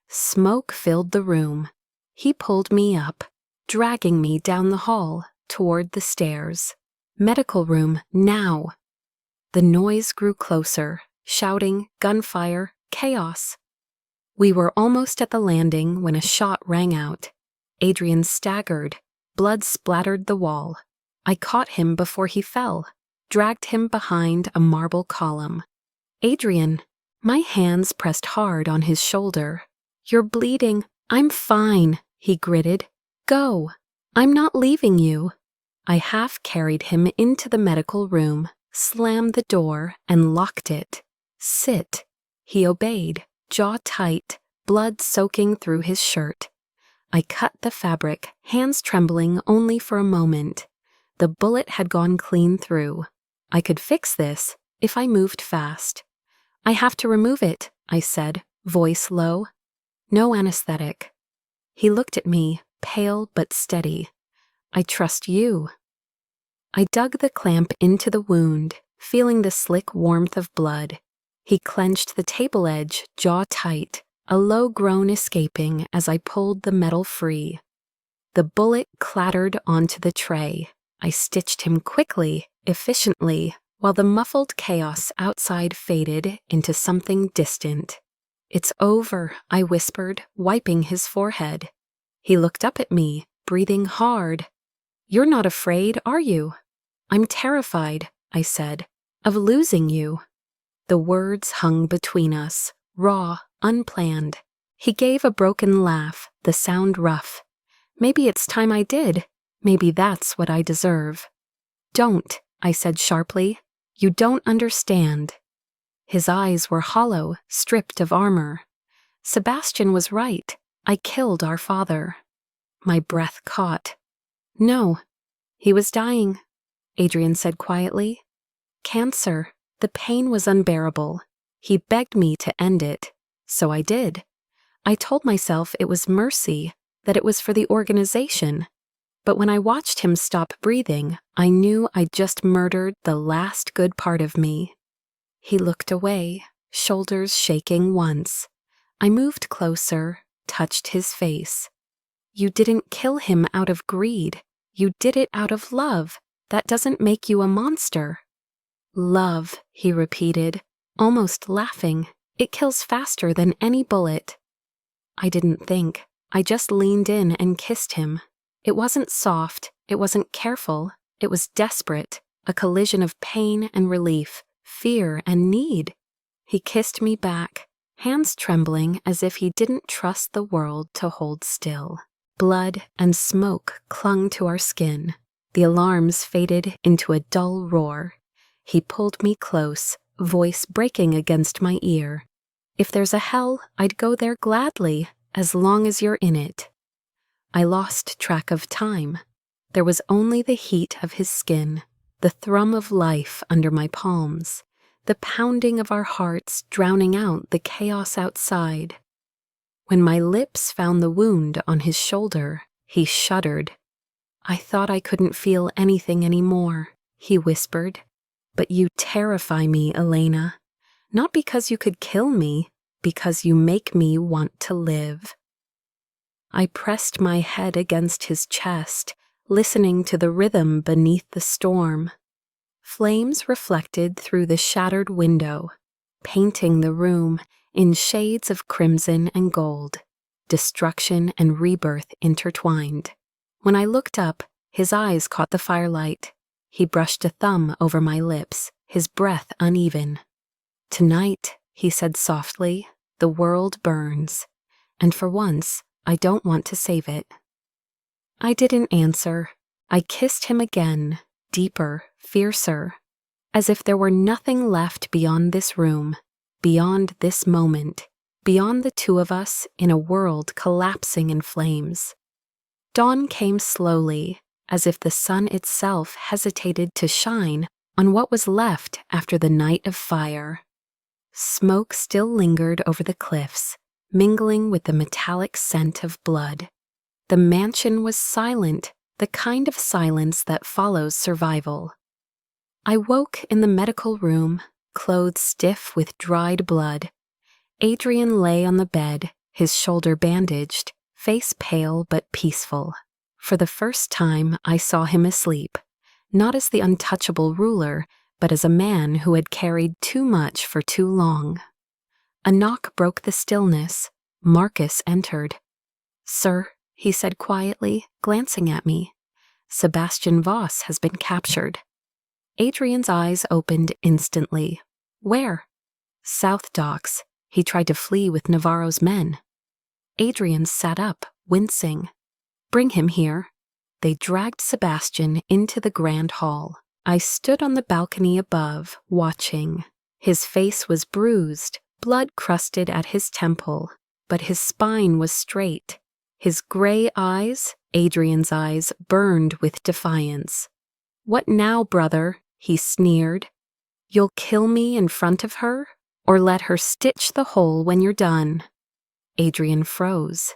Smoke filled the room. He pulled me up, dragging me down the hall toward the stairs. "Medical room, now!" The noise grew closer, shouting, gunfire, chaos. We were almost at the landing when a shot rang out. Adrian staggered. Blood splattered the wall. I caught him before he fell, dragged him behind a marble column. "Adrian!" My hands pressed hard on his shoulder. "You're bleeding." "I'm fine," he gritted. "Go. I'm not leaving you." I half carried him into the medical room, slammed the door, and locked it. "Sit." He obeyed, jaw tight, blood soaking through his shirt. I cut the fabric, hands trembling only for a moment. The bullet had gone clean through. I could fix this if I moved fast. "I have to remove it," I said, voice low. "No anesthetic." He looked at me, pale but steady. "I trust you." I dug the clamp into the wound, feeling the slick warmth of blood. He clenched the table edge, jaw tight, a low groan escaping as I pulled the metal free. The bullet clattered onto the tray. I stitched him quickly, efficiently, while the muffled chaos outside faded into something distant. "It's over," I whispered, wiping his forehead. He looked up at me, breathing hard. "You're not afraid, are you?" "I'm terrified," I said, "of losing you." The words hung between us, raw, unplanned. He gave a broken laugh, the sound rough. "Maybe it's time I did. Maybe that's what I deserve." "Don't," I said sharply. "You don't understand." His eyes were hollow, stripped of armor. Sebastian was right. I killed our father. My breath caught. "No, he was dying," Adrian said quietly. "Cancer." The pain was unbearable. He begged me to end it, so I did. I told myself it was mercy, that it was for the organization. But when I watched him stop breathing, I knew I'd just murdered the last good part of me. He looked away, shoulders shaking once. I moved closer, touched his face. "You didn't kill him out of greed. You did it out of love. That doesn't make you a monster." "Love," he repeated, almost laughing. "It kills faster than any bullet." I didn't think. I just leaned in and kissed him. It wasn't soft, it wasn't careful, it was desperate, a collision of pain and relief, fear and need. He kissed me back, hands trembling as if he didn't trust the world to hold still. Blood and smoke clung to our skin. The alarms faded into a dull roar. He pulled me close, voice breaking against my ear. If there's a hell, I'd go there gladly, as long as you're in it. I lost track of time. There was only the heat of his skin, the thrum of life under my palms, the pounding of our hearts drowning out the chaos outside. When my lips found the wound on his shoulder, he shuddered. I thought I couldn't feel anything anymore, he whispered. But you terrify me, Elena. Not because you could kill me, because you make me want to live. I pressed my head against his chest, listening to the rhythm beneath the storm. Flames reflected through the shattered window, painting the room in shades of crimson and gold, destruction and rebirth intertwined. When I looked up, his eyes caught the firelight. He brushed a thumb over my lips, his breath uneven. Tonight, he said softly, the world burns, and for once, I don't want to save it. I didn't answer. I kissed him again, deeper, fiercer, as if there were nothing left beyond this room, beyond this moment, beyond the two of us in a world collapsing in flames. Dawn came slowly, as if the sun itself hesitated to shine on what was left after the night of fire. Smoke still lingered over the cliffs, mingling with the metallic scent of blood. The mansion was silent, the kind of silence that follows survival. I woke in the medical room, clothes stiff with dried blood. Adrian lay on the bed, his shoulder bandaged, face pale but peaceful. For the first time, I saw him asleep, not as the untouchable ruler, but as a man who had carried too much for too long. A knock broke the stillness. Marcus entered. "Sir," he said quietly, glancing at me, "Sebastian Voss has been captured." Adrian's eyes opened instantly. "Where?" "South Docks. He tried to flee with Navarro's men." Adrian sat up, wincing. "Bring him here." They dragged Sebastian into the grand hall. I stood on the balcony above, watching. His face was bruised, blood crusted at his temple, but his spine was straight. His gray eyes, Adrian's eyes, burned with defiance. "What now, brother?" he sneered. "You'll kill me in front of her, or let her stitch the hole when you're done?" Adrian froze.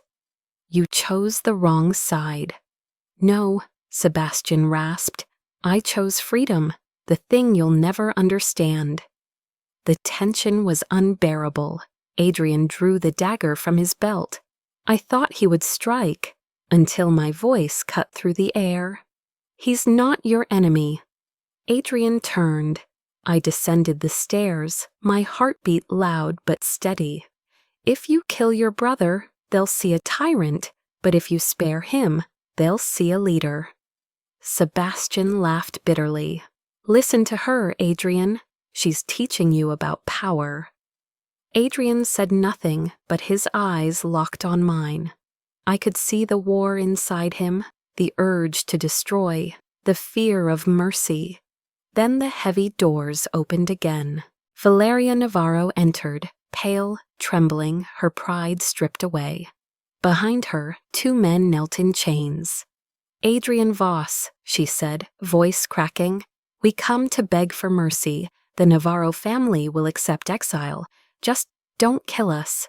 "You chose the wrong side." "No," Sebastian rasped. "I chose freedom, the thing you'll never understand." The tension was unbearable. Adrian drew the dagger from his belt. I thought he would strike, until my voice cut through the air. "He's not your enemy." Adrian turned. I descended the stairs, my heartbeat loud but steady. "If you kill your brother, they'll see a tyrant, but if you spare him, they'll see a leader." Sebastian laughed bitterly. "Listen to her, Adrian. She's teaching you about power." Adrian said nothing, but his eyes locked on mine. I could see the war inside him, the urge to destroy, the fear of mercy. Then the heavy doors opened again. Valeria Navarro entered, pale, trembling, her pride stripped away. Behind her, two men knelt in chains. "Adrian Voss," she said, voice cracking, "we come to beg for mercy. The Navarro family will accept exile. Just don't kill us."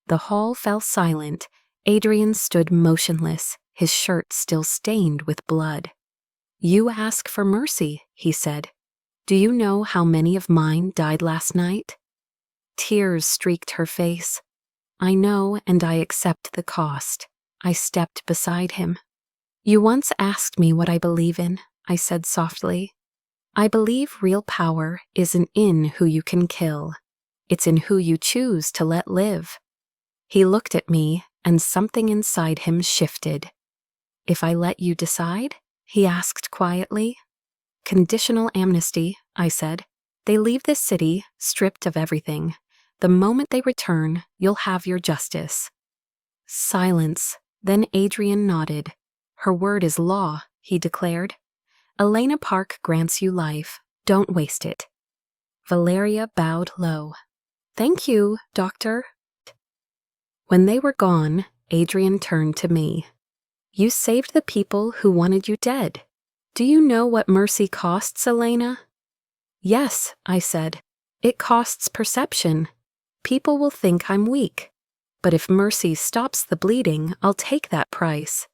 The hall fell silent. Adrian stood motionless, his shirt still stained with blood. "You ask for mercy," he said. "Do you know how many of mine died last night?" Tears streaked her face. "I know, and I accept the cost." I stepped beside him. "You once asked me what I believe in," I said softly. "I believe real power isn't in who you can kill. It's in who you choose to let live." He looked at me, and something inside him shifted. "If I let you decide?" he asked quietly. "Conditional amnesty," I said. "They leave this city, stripped of everything. The moment they return, you'll have your justice." Silence. Then Adrian nodded. "Her word is law," he declared. "Elena Park grants you life, Don't waste it." Valeria bowed low. "Thank you, Doctor." When they were gone, Adrian turned to me. "You saved the people who wanted you dead. Do you know what mercy costs, Elena?" "Yes," I said. "It costs perception. People will think I'm weak. But if mercy stops the bleeding, I'll take that price."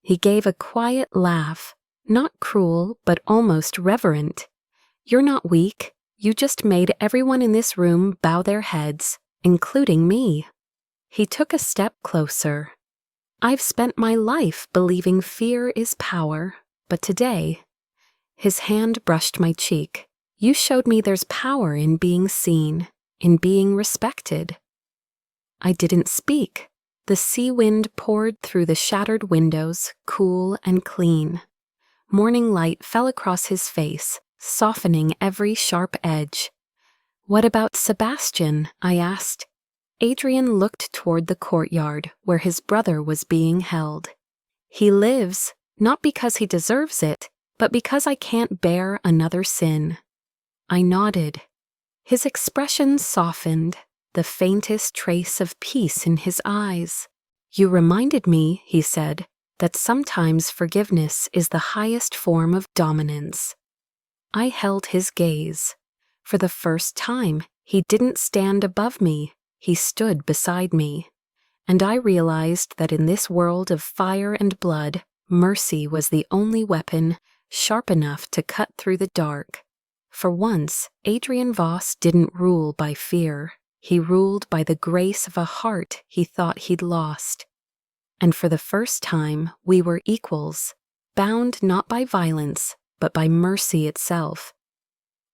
He gave a quiet laugh, not cruel, but almost reverent. "You're not weak. You just made everyone in this room bow their heads, including me." He took a step closer. "I've spent my life believing fear is power, but today—" His hand brushed my cheek. "You showed me there's power in being seen, in being respected." I didn't speak. The sea wind poured through the shattered windows, cool and clean. Morning light fell across his face, softening every sharp edge. "What about Sebastian?" I asked. Adrian looked toward the courtyard where his brother was being held. "He lives, not because he deserves it, but because I can't bear another sin." I nodded. His expression softened, the faintest trace of peace in his eyes. "You reminded me," he said, "that sometimes forgiveness is the highest form of dominance." I held his gaze. For the first time, he didn't stand above me, he stood beside me. And I realized that in this world of fire and blood, mercy was the only weapon sharp enough to cut through the dark. For once, Adrian Voss didn't rule by fear. He ruled by the grace of a heart he thought he'd lost. And for the first time, we were equals, bound not by violence, but by mercy itself.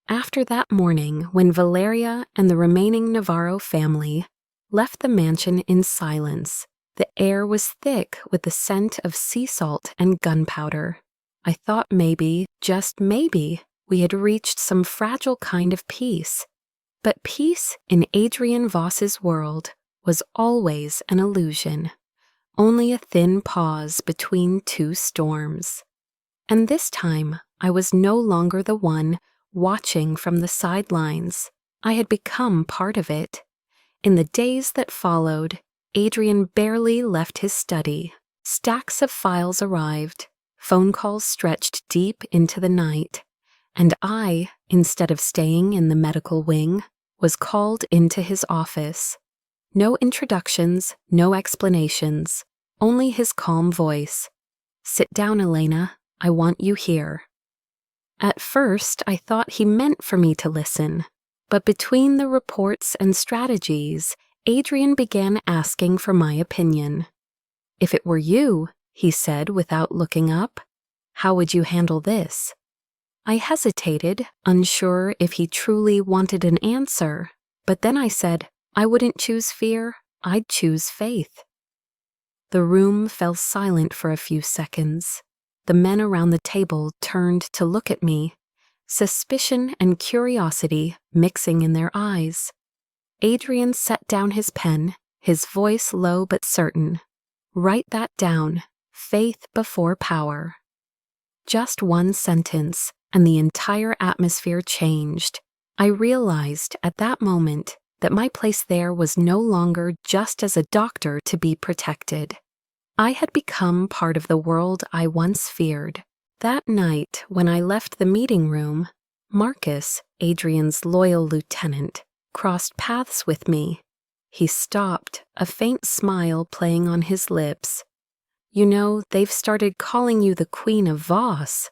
After that morning, when Valeria and the remaining Navarro family left the mansion in silence, the air was thick with the scent of sea salt and gunpowder. I thought maybe, just maybe, we had reached some fragile kind of peace. But peace in Adrian Voss's world was always an illusion, only a thin pause between two storms. And this time, I was no longer the one watching from the sidelines. I had become part of it. In the days that followed, Adrian barely left his study. Stacks of files arrived, phone calls stretched deep into the night, and I, instead of staying in the medical wing, was called into his office. No introductions, no explanations, only his calm voice. "Sit down, Elena. I want you here." At first, I thought he meant for me to listen, but between the reports and strategies, Adrian began asking for my opinion. "If it were you," he said without looking up, "how would you handle this?" I hesitated, unsure if he truly wanted an answer, but then I said, "I wouldn't choose fear, I'd choose faith." The room fell silent for a few seconds. The men around the table turned to look at me, suspicion and curiosity mixing in their eyes. Adrian set down his pen, his voice low but certain. "Write that down, faith before power." Just one sentence, and the entire atmosphere changed. I realized at that moment that my place there was no longer just as a doctor to be protected. I had become part of the world I once feared. That night, when I left the meeting room, Marcus, Adrian's loyal lieutenant, crossed paths with me. He stopped, a faint smile playing on his lips. "You know, they've started calling you the Queen of Voss."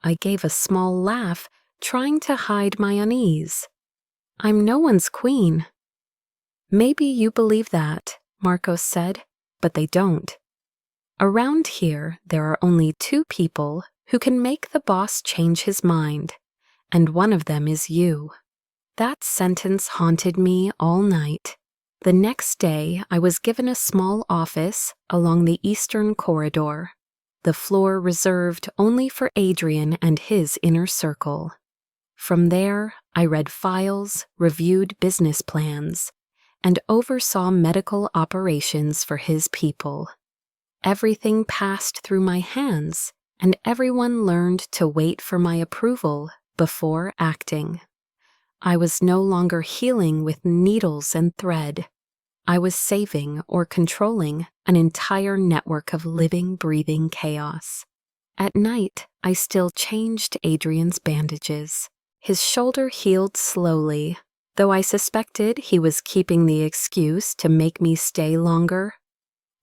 I gave a small laugh, trying to hide my unease. "I'm no one's queen." "Maybe you believe that," Marcos said, "but they don't. Around here, there are only two people who can make the boss change his mind, and one of them is you." That sentence haunted me all night. The next day, I was given a small office along the eastern corridor, the floor reserved only for Adrian and his inner circle. From there, I read files, reviewed business plans, and oversaw medical operations for his people. Everything passed through my hands, and everyone learned to wait for my approval before acting. I was no longer healing with needles and thread. I was saving or controlling an entire network of living, breathing chaos. At night, I still changed Adrian's bandages. His shoulder healed slowly, though I suspected he was keeping the excuse to make me stay longer.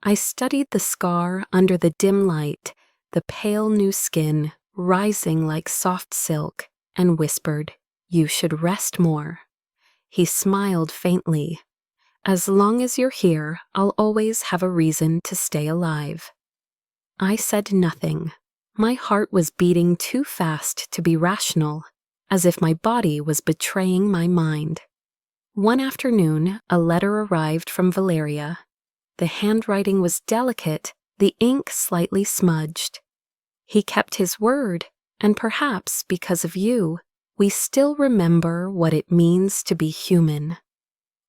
I studied the scar under the dim light, the pale new skin rising like soft silk, and whispered, "You should rest more." He smiled faintly. "As long as you're here, I'll always have a reason to stay alive." I said nothing. My heart was beating too fast to be rational, as if my body was betraying my mind. One afternoon, a letter arrived from Valeria. The handwriting was delicate, the ink slightly smudged. He kept his word, and perhaps because of you, we still remember what it means to be human.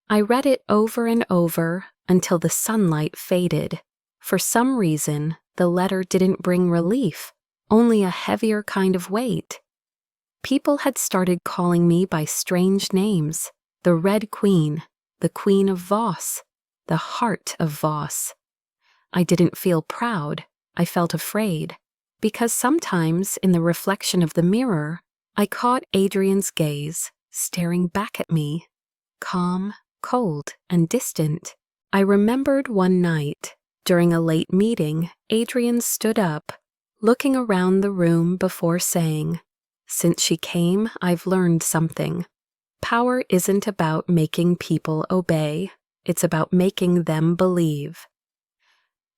I read it over and over until the sunlight faded. For some reason, the letter didn't bring relief, only a heavier kind of weight. People had started calling me by strange names: the Red Queen, the Queen of Voss, the Heart of Voss. I didn't feel proud, I felt afraid, because sometimes in the reflection of the mirror, I caught Adrian's gaze, staring back at me, calm, cold, and distant. I remembered one night, during a late meeting, Adrian stood up, looking around the room before saying, "Since she came, I've learned something. Power isn't about making people obey, it's about making them believe."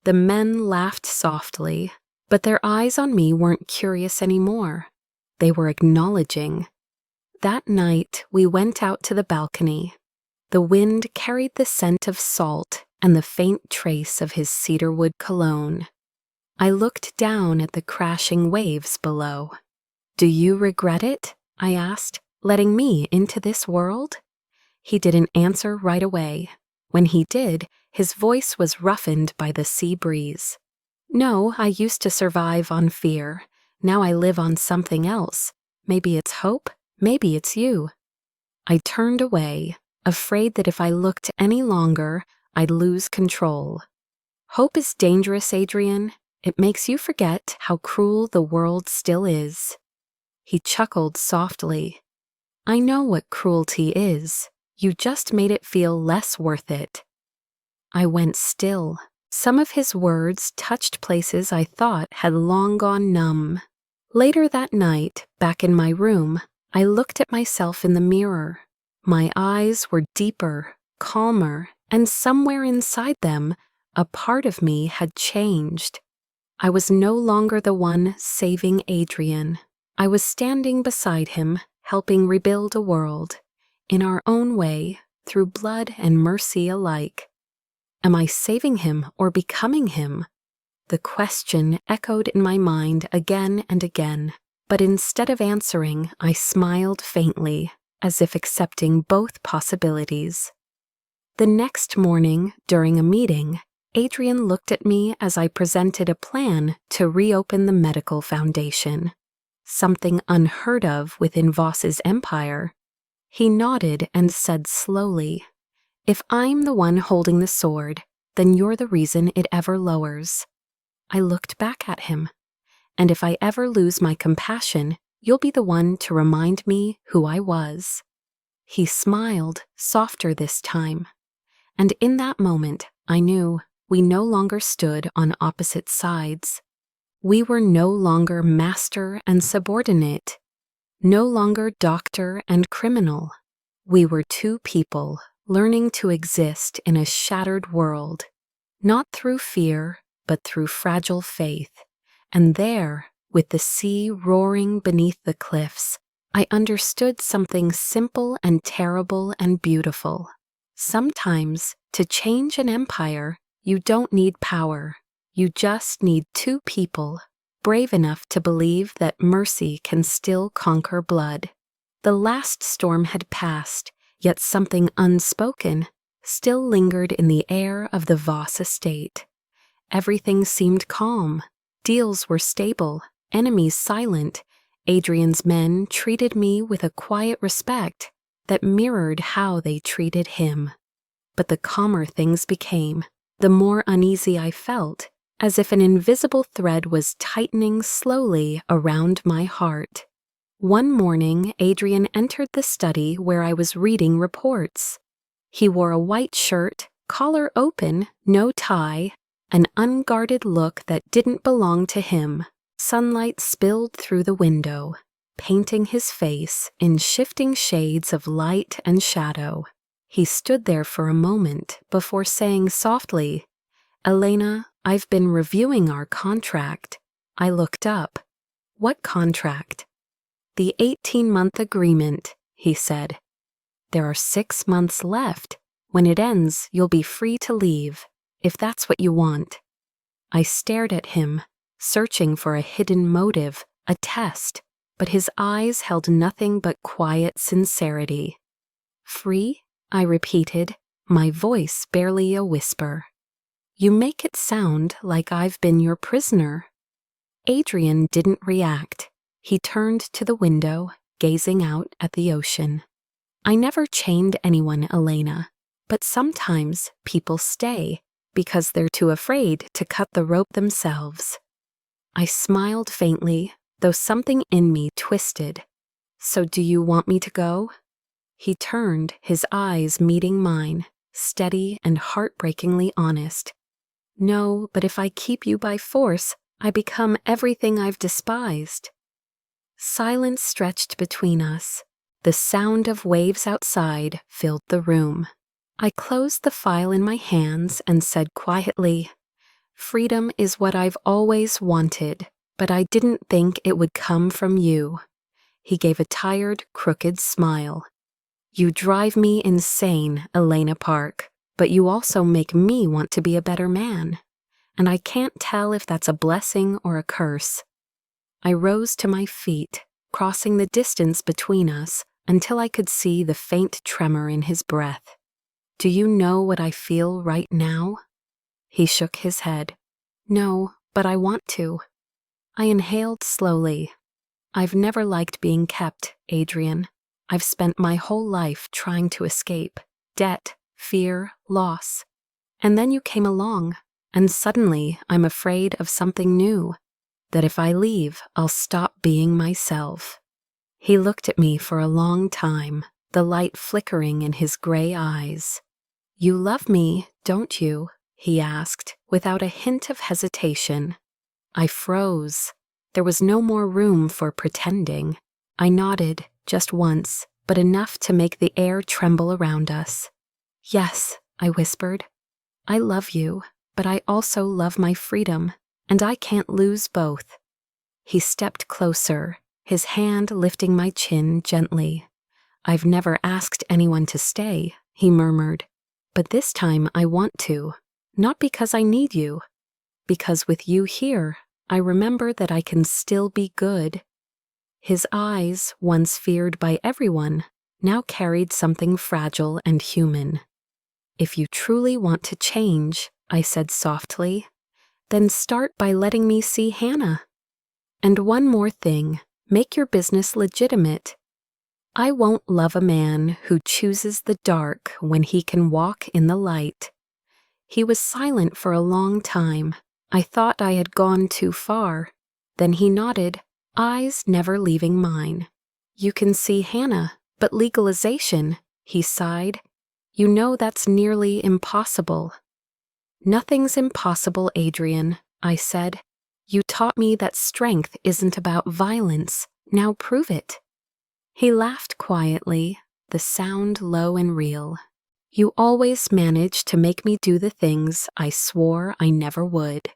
The men laughed softly, but their eyes on me weren't curious anymore. They were acknowledging. That night, we went out to the balcony. The wind carried the scent of salt and the faint trace of his cedarwood cologne. I looked down at the crashing waves below. "Do you regret it?" I asked, "letting me into this world?" He didn't answer right away. When he did, his voice was roughened by the sea breeze. "No, I used to survive on fear. Now I live on something else. Maybe it's hope, maybe it's you." I turned away, afraid that if I looked any longer, I'd lose control. Hope is dangerous, Adrian. It makes you forget how cruel the world still is. He chuckled softly. "I know what cruelty is. You just made it feel less worth it." I went still. Some of his words touched places I thought had long gone numb. Later that night, back in my room, I looked at myself in the mirror. My eyes were deeper, calmer, and somewhere inside them, a part of me had changed. I was no longer the one saving Adrian. I was standing beside him, helping rebuild a world, in our own way, through blood and mercy alike. Am I saving him or becoming him? The question echoed in my mind again and again, but instead of answering, I smiled faintly, as if accepting both possibilities. The next morning, during a meeting, Adrian looked at me as I presented a plan to reopen the medical foundation, something unheard of within Voss's empire. He nodded and said slowly, "If I'm the one holding the sword, then you're the reason it ever lowers." I looked back at him. "And if I ever lose my compassion, you'll be the one to remind me who I was." He smiled, softer this time. And in that moment, I knew we no longer stood on opposite sides. We were no longer master and subordinate, no longer doctor and criminal. We were two people learning to exist in a shattered world, not through fear, but through fragile faith. And there, with the sea roaring beneath the cliffs, I understood something simple and terrible and beautiful. Sometimes, to change an empire, you don't need power. You just need two people, brave enough to believe that mercy can still conquer blood. The last storm had passed, yet something unspoken still lingered in the air of the Voss estate. Everything seemed calm. Deals were stable, enemies silent, Adrian's men treated me with a quiet respect that mirrored how they treated him. But the calmer things became, the more uneasy I felt, as if an invisible thread was tightening slowly around my heart. One morning, Adrian entered the study where I was reading reports. He wore a white shirt, collar open, no tie, an unguarded look that didn't belong to him. Sunlight spilled through the window, painting his face in shifting shades of light and shadow. He stood there for a moment before saying softly, "Elena, I've been reviewing our contract." I looked up. "What contract?" "The 18-month agreement," he said. "There are 6 months left. When it ends, you'll be free to leave, if that's what you want." I stared at him, searching for a hidden motive, a test, but his eyes held nothing but quiet sincerity. "Free?" I repeated, my voice barely a whisper. "You make it sound like I've been your prisoner." Adrian didn't react. He turned to the window, gazing out at the ocean. "I never chained anyone, Elena, but sometimes people stay because they're too afraid to cut the rope themselves." I smiled faintly, though something in me twisted. "So do you want me to go?" He turned, his eyes meeting mine, steady and heartbreakingly honest. "No, but if I keep you by force, I become everything I've despised." Silence stretched between us. The sound of waves outside filled the room. I closed the file in my hands and said quietly, "Freedom is what I've always wanted, but I didn't think it would come from you." He gave a tired, crooked smile. "You drive me insane, Elena Park, but you also make me want to be a better man. And I can't tell if that's a blessing or a curse." I rose to my feet, crossing the distance between us until I could see the faint tremor in his breath. "Do you know what I feel right now?" He shook his head. "No, but I want to." I inhaled slowly. "I've never liked being kept, Adrian. I've spent my whole life trying to escape. Debt, fear, loss. And then you came along, and suddenly I'm afraid of something new. That if I leave, I'll stop being myself." He looked at me for a long time, the light flickering in his gray eyes. "You love me, don't you?" he asked, without a hint of hesitation. I froze. There was no more room for pretending. I nodded, just once, but enough to make the air tremble around us. "Yes," I whispered. "I love you, but I also love my freedom, and I can't lose both." He stepped closer, his hand lifting my chin gently. "I've never asked anyone to stay," he murmured, "but this time I want to, not because I need you, because with you here, I remember that I can still be good." His eyes, once feared by everyone, now carried something fragile and human. "If you truly want to change," I said softly, "then start by letting me see Hannah. And one more thing, make your business legitimate. I won't love a man who chooses the dark when he can walk in the light." He was silent for a long time. I thought I had gone too far. Then he nodded, eyes never leaving mine. "You can see Hannah, but legalization," he sighed. "You know that's nearly impossible." "Nothing's impossible, Adrian," I said. "You taught me that strength isn't about violence. Now prove it." He laughed quietly, the sound low and real. "You always manage to make me do the things I swore I never would."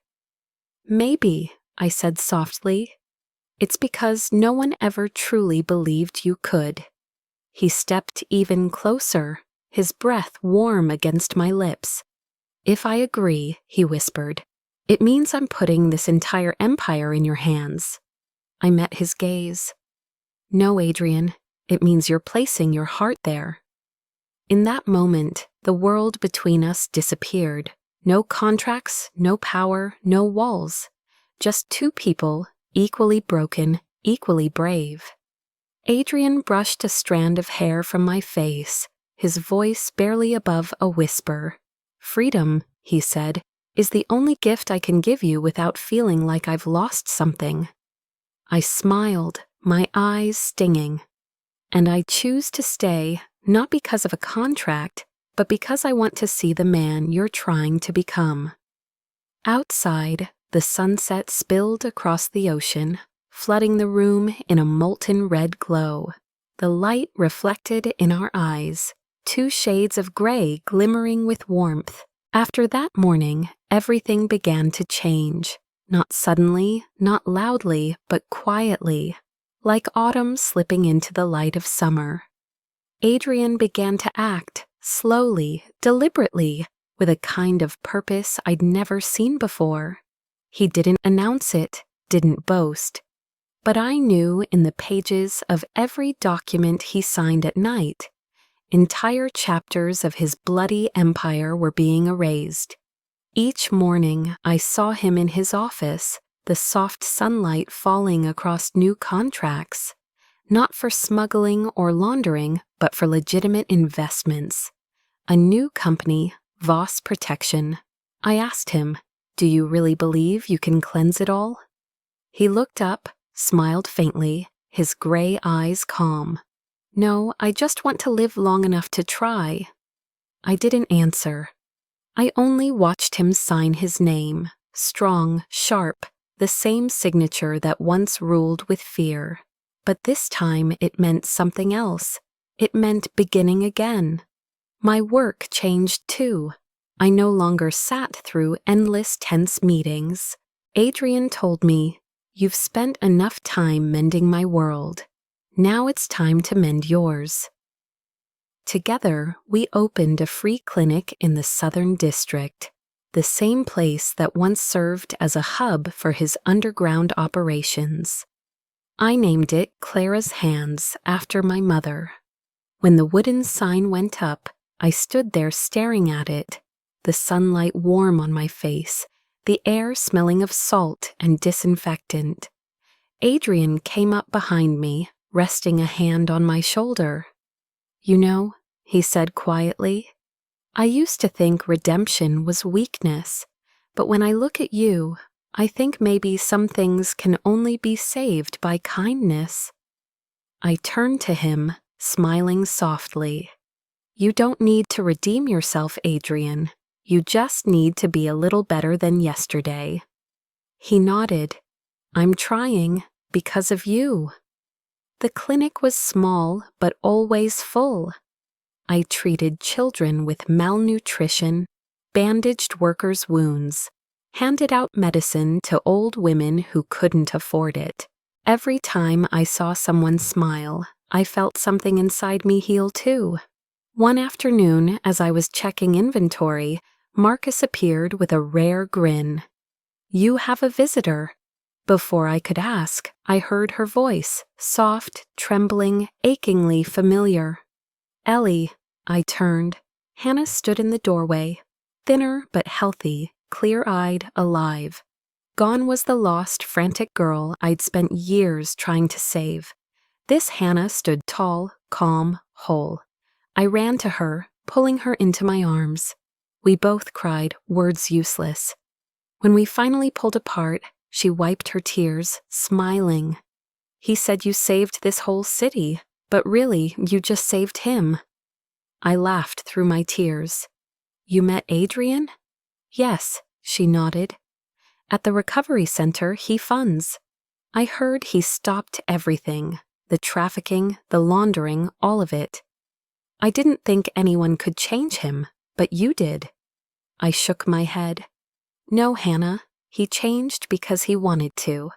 "Maybe," I said softly, "it's because no one ever truly believed you could." He stepped even closer, his breath warm against my lips. "If I agree," he whispered, "it means I'm putting this entire empire in your hands." I met his gaze. "No, Adrian, it means you're placing your heart there." In that moment, the world between us disappeared. No contracts, no power, no walls. Just two people, equally broken, equally brave. Adrian brushed a strand of hair from my face, his voice barely above a whisper. "Freedom," he said, "is the only gift I can give you without feeling like I've lost something." I smiled, my eyes stinging. "And I choose to stay, not because of a contract, but because I want to see the man you're trying to become." Outside, the sunset spilled across the ocean, flooding the room in a molten red glow. The light reflected in our eyes, 2 shades of gray glimmering with warmth. After that morning, everything began to change. Not suddenly, not loudly, but quietly, like autumn slipping into the light of summer. Adrian began to act, slowly, deliberately, with a kind of purpose I'd never seen before. He didn't announce it, didn't boast. But I knew in the pages of every document he signed at night, entire chapters of his bloody empire were being erased. Each morning I saw him in his office, the soft sunlight falling across new contracts, not for smuggling or laundering, but for legitimate investments. A new company, Voss Protection. I asked him, "Do you really believe you can cleanse it all?" He looked up, smiled faintly, his gray eyes calm. "No, I just want to live long enough to try." I didn't answer. I only watched him sign his name, strong, sharp, the same signature that once ruled with fear. But this time it meant something else. It meant beginning again. My work changed too. I no longer sat through endless tense meetings. Adrian told me, "You've spent enough time mending my world. Now it's time to mend yours." Together, we opened a free clinic in the Southern District, the same place that once served as a hub for his underground operations. I named it Clara's Hands after my mother. When the wooden sign went up, I stood there staring at it, the sunlight warm on my face, the air smelling of salt and disinfectant. Adrian came up behind me, resting a hand on my shoulder. "You know," he said quietly, "I used to think redemption was weakness, but when I look at you, I think maybe some things can only be saved by kindness." I turned to him, smiling softly. "You don't need to redeem yourself, Adrian. You just need to be a little better than yesterday." He nodded. "I'm trying, because of you." The clinic was small, but always full. I treated children with malnutrition, bandaged workers' wounds, handed out medicine to old women who couldn't afford it. Every time I saw someone smile, I felt something inside me heal too. One afternoon, as I was checking inventory, Marcus appeared with a rare grin. "You have a visitor." Before I could ask, I heard her voice, soft, trembling, achingly familiar. "Ellie." I turned. Hannah stood in the doorway, thinner but healthy, clear-eyed, alive. Gone was the lost, frantic girl I'd spent years trying to save. This Hannah stood tall, calm, whole. I ran to her, pulling her into my arms. We both cried, words useless. When we finally pulled apart, she wiped her tears, smiling. "He said you saved this whole city, but really, you just saved him." I laughed through my tears. "You met Adrian?" "Yes," she nodded. "At the recovery center he funds. I heard he stopped everything, the trafficking, the laundering, all of it. I didn't think anyone could change him, but you did." I shook my head. "No, Hannah, he changed because he wanted to.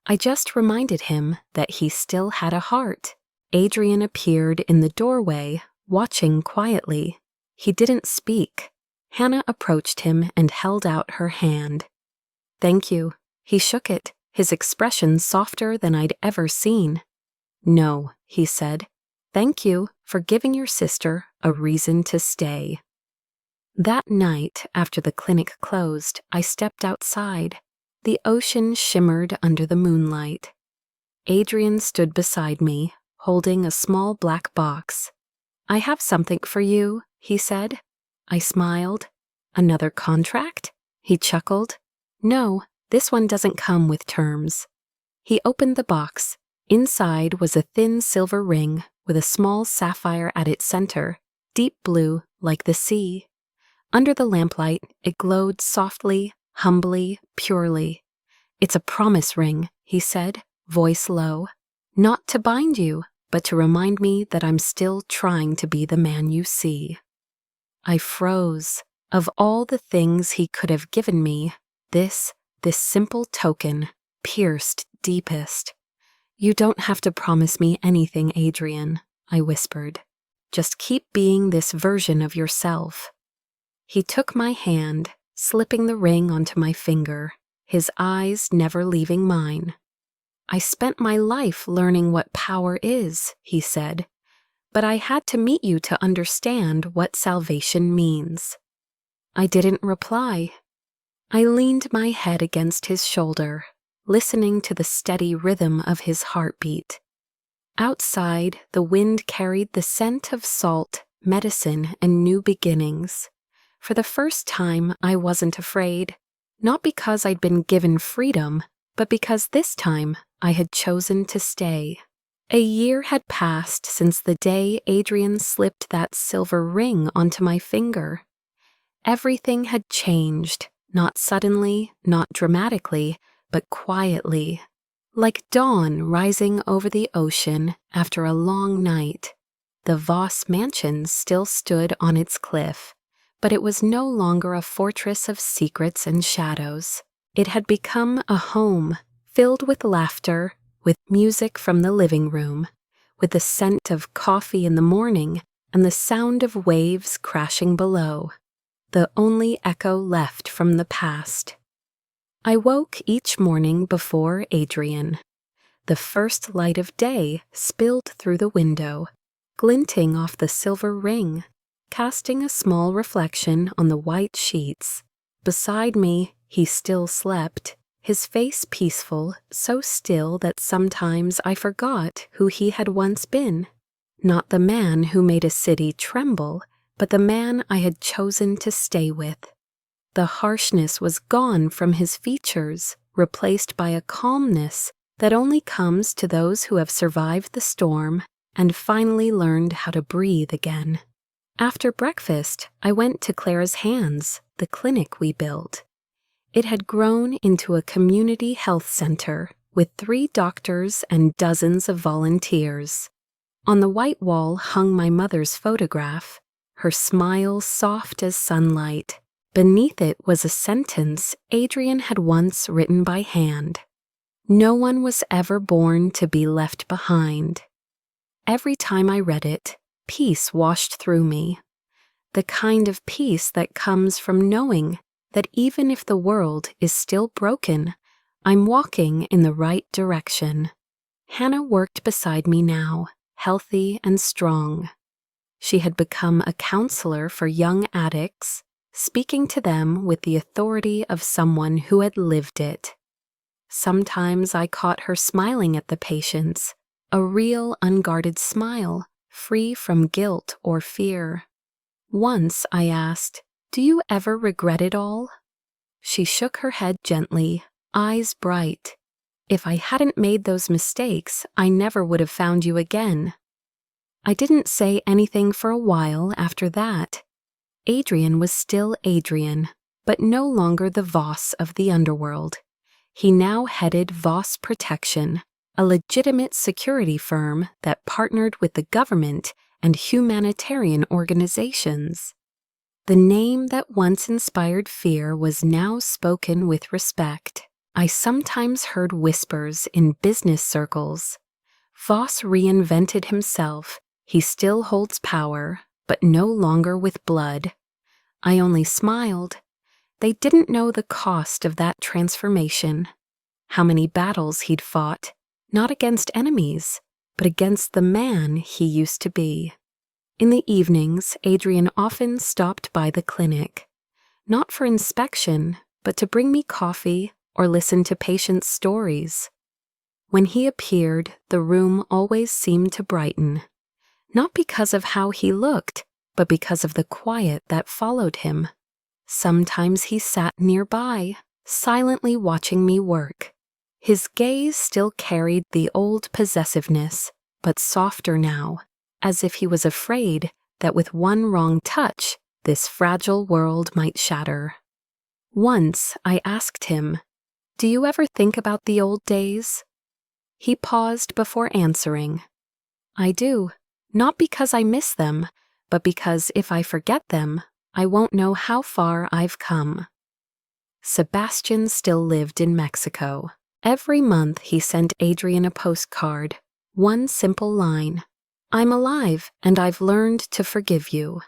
I just reminded him that he still had a heart." Adrian appeared in the doorway, watching quietly. He didn't speak. Hannah approached him and held out her hand. "Thank you." He shook it, his expression softer than I'd ever seen. "No," he said. "Thank you for giving your sister a reason to stay." That night, after the clinic closed, I stepped outside. The ocean shimmered under the moonlight. Adrian stood beside me, holding a small black box. "I have something for you," he said. I smiled. "Another contract?" He chuckled. "No, this one doesn't come with terms." He opened the box. Inside was a thin silver ring with a small sapphire at its center, deep blue like the sea. Under the lamplight, it glowed softly, humbly, purely. "It's a promise ring," he said, voice low. "Not to bind you, but to remind me that I'm still trying to be the man you see." I froze. Of all the things he could have given me, this simple token, pierced deepest. "You don't have to promise me anything, Adrian," I whispered. "Just keep being this version of yourself." He took my hand, slipping the ring onto my finger, his eyes never leaving mine. "I spent my life learning what power is," he said, "but I had to meet you to understand what salvation means." I didn't reply. I leaned my head against his shoulder, listening to the steady rhythm of his heartbeat. Outside, the wind carried the scent of salt, medicine, and new beginnings. For the first time, I wasn't afraid, not because I'd been given freedom, but because this time I had chosen to stay. A year had passed since the day Adrian slipped that silver ring onto my finger. Everything had changed, not suddenly, not dramatically, but quietly, like dawn rising over the ocean after a long night. The Voss mansion still stood on its cliff, but it was no longer a fortress of secrets and shadows. It had become a home, filled with laughter, with music from the living room, with the scent of coffee in the morning and the sound of waves crashing below, the only echo left from the past. I woke each morning before Adrian. The first light of day spilled through the window, glinting off the silver ring, casting a small reflection on the white sheets. Beside me, he still slept, his face peaceful, so still that sometimes I forgot who he had once been. Not the man who made a city tremble, but the man I had chosen to stay with. The harshness was gone from his features, replaced by a calmness that only comes to those who have survived the storm and finally learned how to breathe again. After breakfast, I went to Clara's Hands, the clinic we built. It had grown into a community health center with 3 doctors and dozens of volunteers. On the white wall hung my mother's photograph, her smile soft as sunlight. Beneath it was a sentence Adrian had once written by hand. "No one was ever born to be left behind." Every time I read it, peace washed through me. The kind of peace that comes from knowing that even if the world is still broken, I'm walking in the right direction. Hannah worked beside me now, healthy and strong. She had become a counselor for young addicts, speaking to them with the authority of someone who had lived it. Sometimes I caught her smiling at the patients, a real unguarded smile, free from guilt or fear. Once I asked, "Do you ever regret it all?" She shook her head gently, eyes bright. "If I hadn't made those mistakes, I never would have found you again." I didn't say anything for a while after that. Adrian was still Adrian, but no longer the Voss of the underworld. He now headed Voss Protection, a legitimate security firm that partnered with the government and humanitarian organizations. The name that once inspired fear was now spoken with respect. I sometimes heard whispers in business circles. Voss reinvented himself. He still holds power, but no longer with blood. I only smiled. They didn't know the cost of that transformation. How many battles he'd fought, not against enemies, but against the man he used to be. In the evenings, Adrian often stopped by the clinic, not for inspection, but to bring me coffee or listen to patients' stories. When he appeared, the room always seemed to brighten, not because of how he looked, but because of the quiet that followed him. Sometimes he sat nearby, silently watching me work. His gaze still carried the old possessiveness, but softer now, as if he was afraid that with one wrong touch, this fragile world might shatter. Once I asked him, "Do you ever think about the old days?" He paused before answering. "I do, not because I miss them, but because if I forget them, I won't know how far I've come." Sebastian still lived in Mexico. Every month he sent Adrian a postcard, one simple line, "I'm alive and I've learned to forgive you."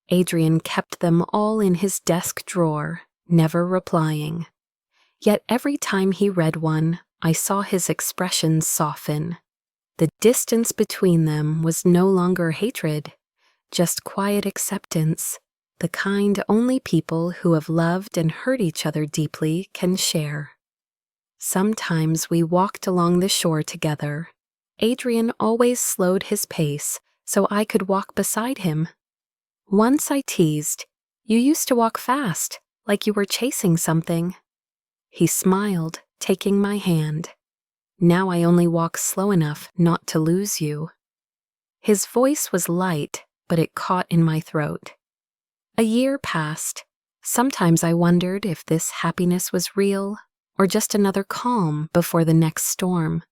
Adrian kept them all in his desk drawer, never replying. Yet every time he read one, I saw his expression soften. The distance between them was no longer hatred, just quiet acceptance, the kind only people who have loved and hurt each other deeply can share. Sometimes we walked along the shore together. Adrian always slowed his pace so I could walk beside him. Once I teased, "You used to walk fast, like you were chasing something." He smiled, taking my hand. "Now I only walk slow enough not to lose you." His voice was light, but it caught in my throat. A year passed. Sometimes I wondered if this happiness was real, or just another calm before the next storm.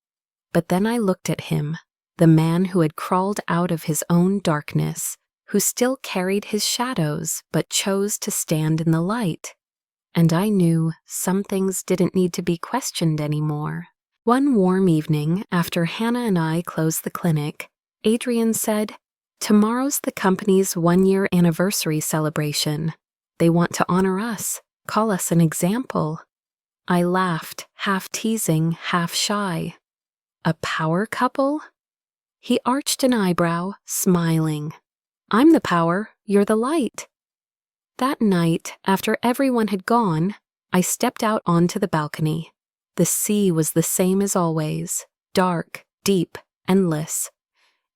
But then I looked at him, the man who had crawled out of his own darkness, who still carried his shadows but chose to stand in the light. And I knew some things didn't need to be questioned anymore. One warm evening, after Hannah and I closed the clinic, Adrian said, "Tomorrow's the company's 1-year anniversary celebration. They want to honor us, call us an example." I laughed, half teasing, half shy. "A power couple?" He arched an eyebrow, smiling. "I'm the power, you're the light." That night, after everyone had gone, I stepped out onto the balcony. The sea was the same as always, dark, deep, endless.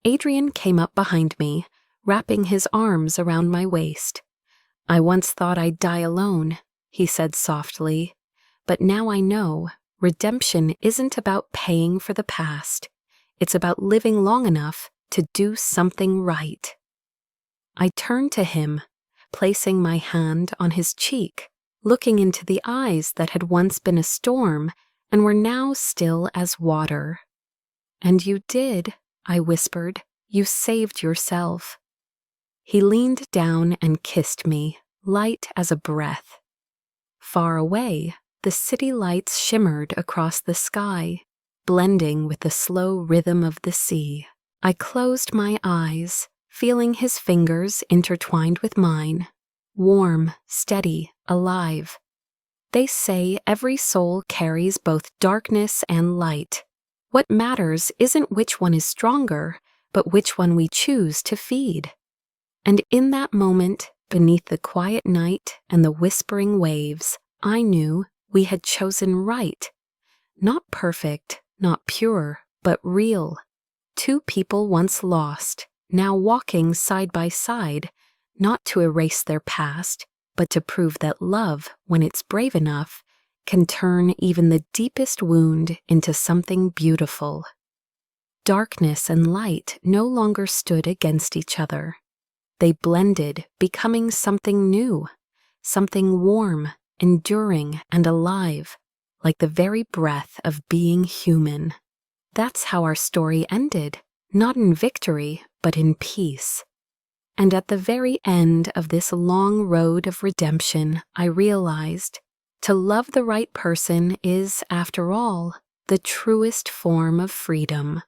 Adrian came up behind me, wrapping his arms around my waist. "I once thought I'd die alone," he said softly, "but now I know redemption isn't about paying for the past. It's about living long enough to do something right." I turned to him, placing my hand on his cheek, looking into the eyes that had once been a storm and were now still as water. "And you did," I whispered. "You saved yourself." He leaned down and kissed me, light as a breath. Far away, the city lights shimmered across the sky, blending with the slow rhythm of the sea. I closed my eyes, feeling his fingers intertwined with mine, warm, steady, alive. They say every soul carries both darkness and light. What matters isn't which one is stronger, but which one we choose to feed. And in that moment, beneath the quiet night and the whispering waves, I knew we had chosen right. Not perfect, not pure, but real. Two people once lost, now walking side by side, not to erase their past, but to prove that love, when it's brave enough, can turn even the deepest wound into something beautiful. Darkness and light no longer stood against each other. They blended, becoming something new, something warm, enduring, and alive, like the very breath of being human. That's how our story ended, not in victory, but in peace. And at the very end of this long road of redemption, I realized to love the right person is, after all, the truest form of freedom.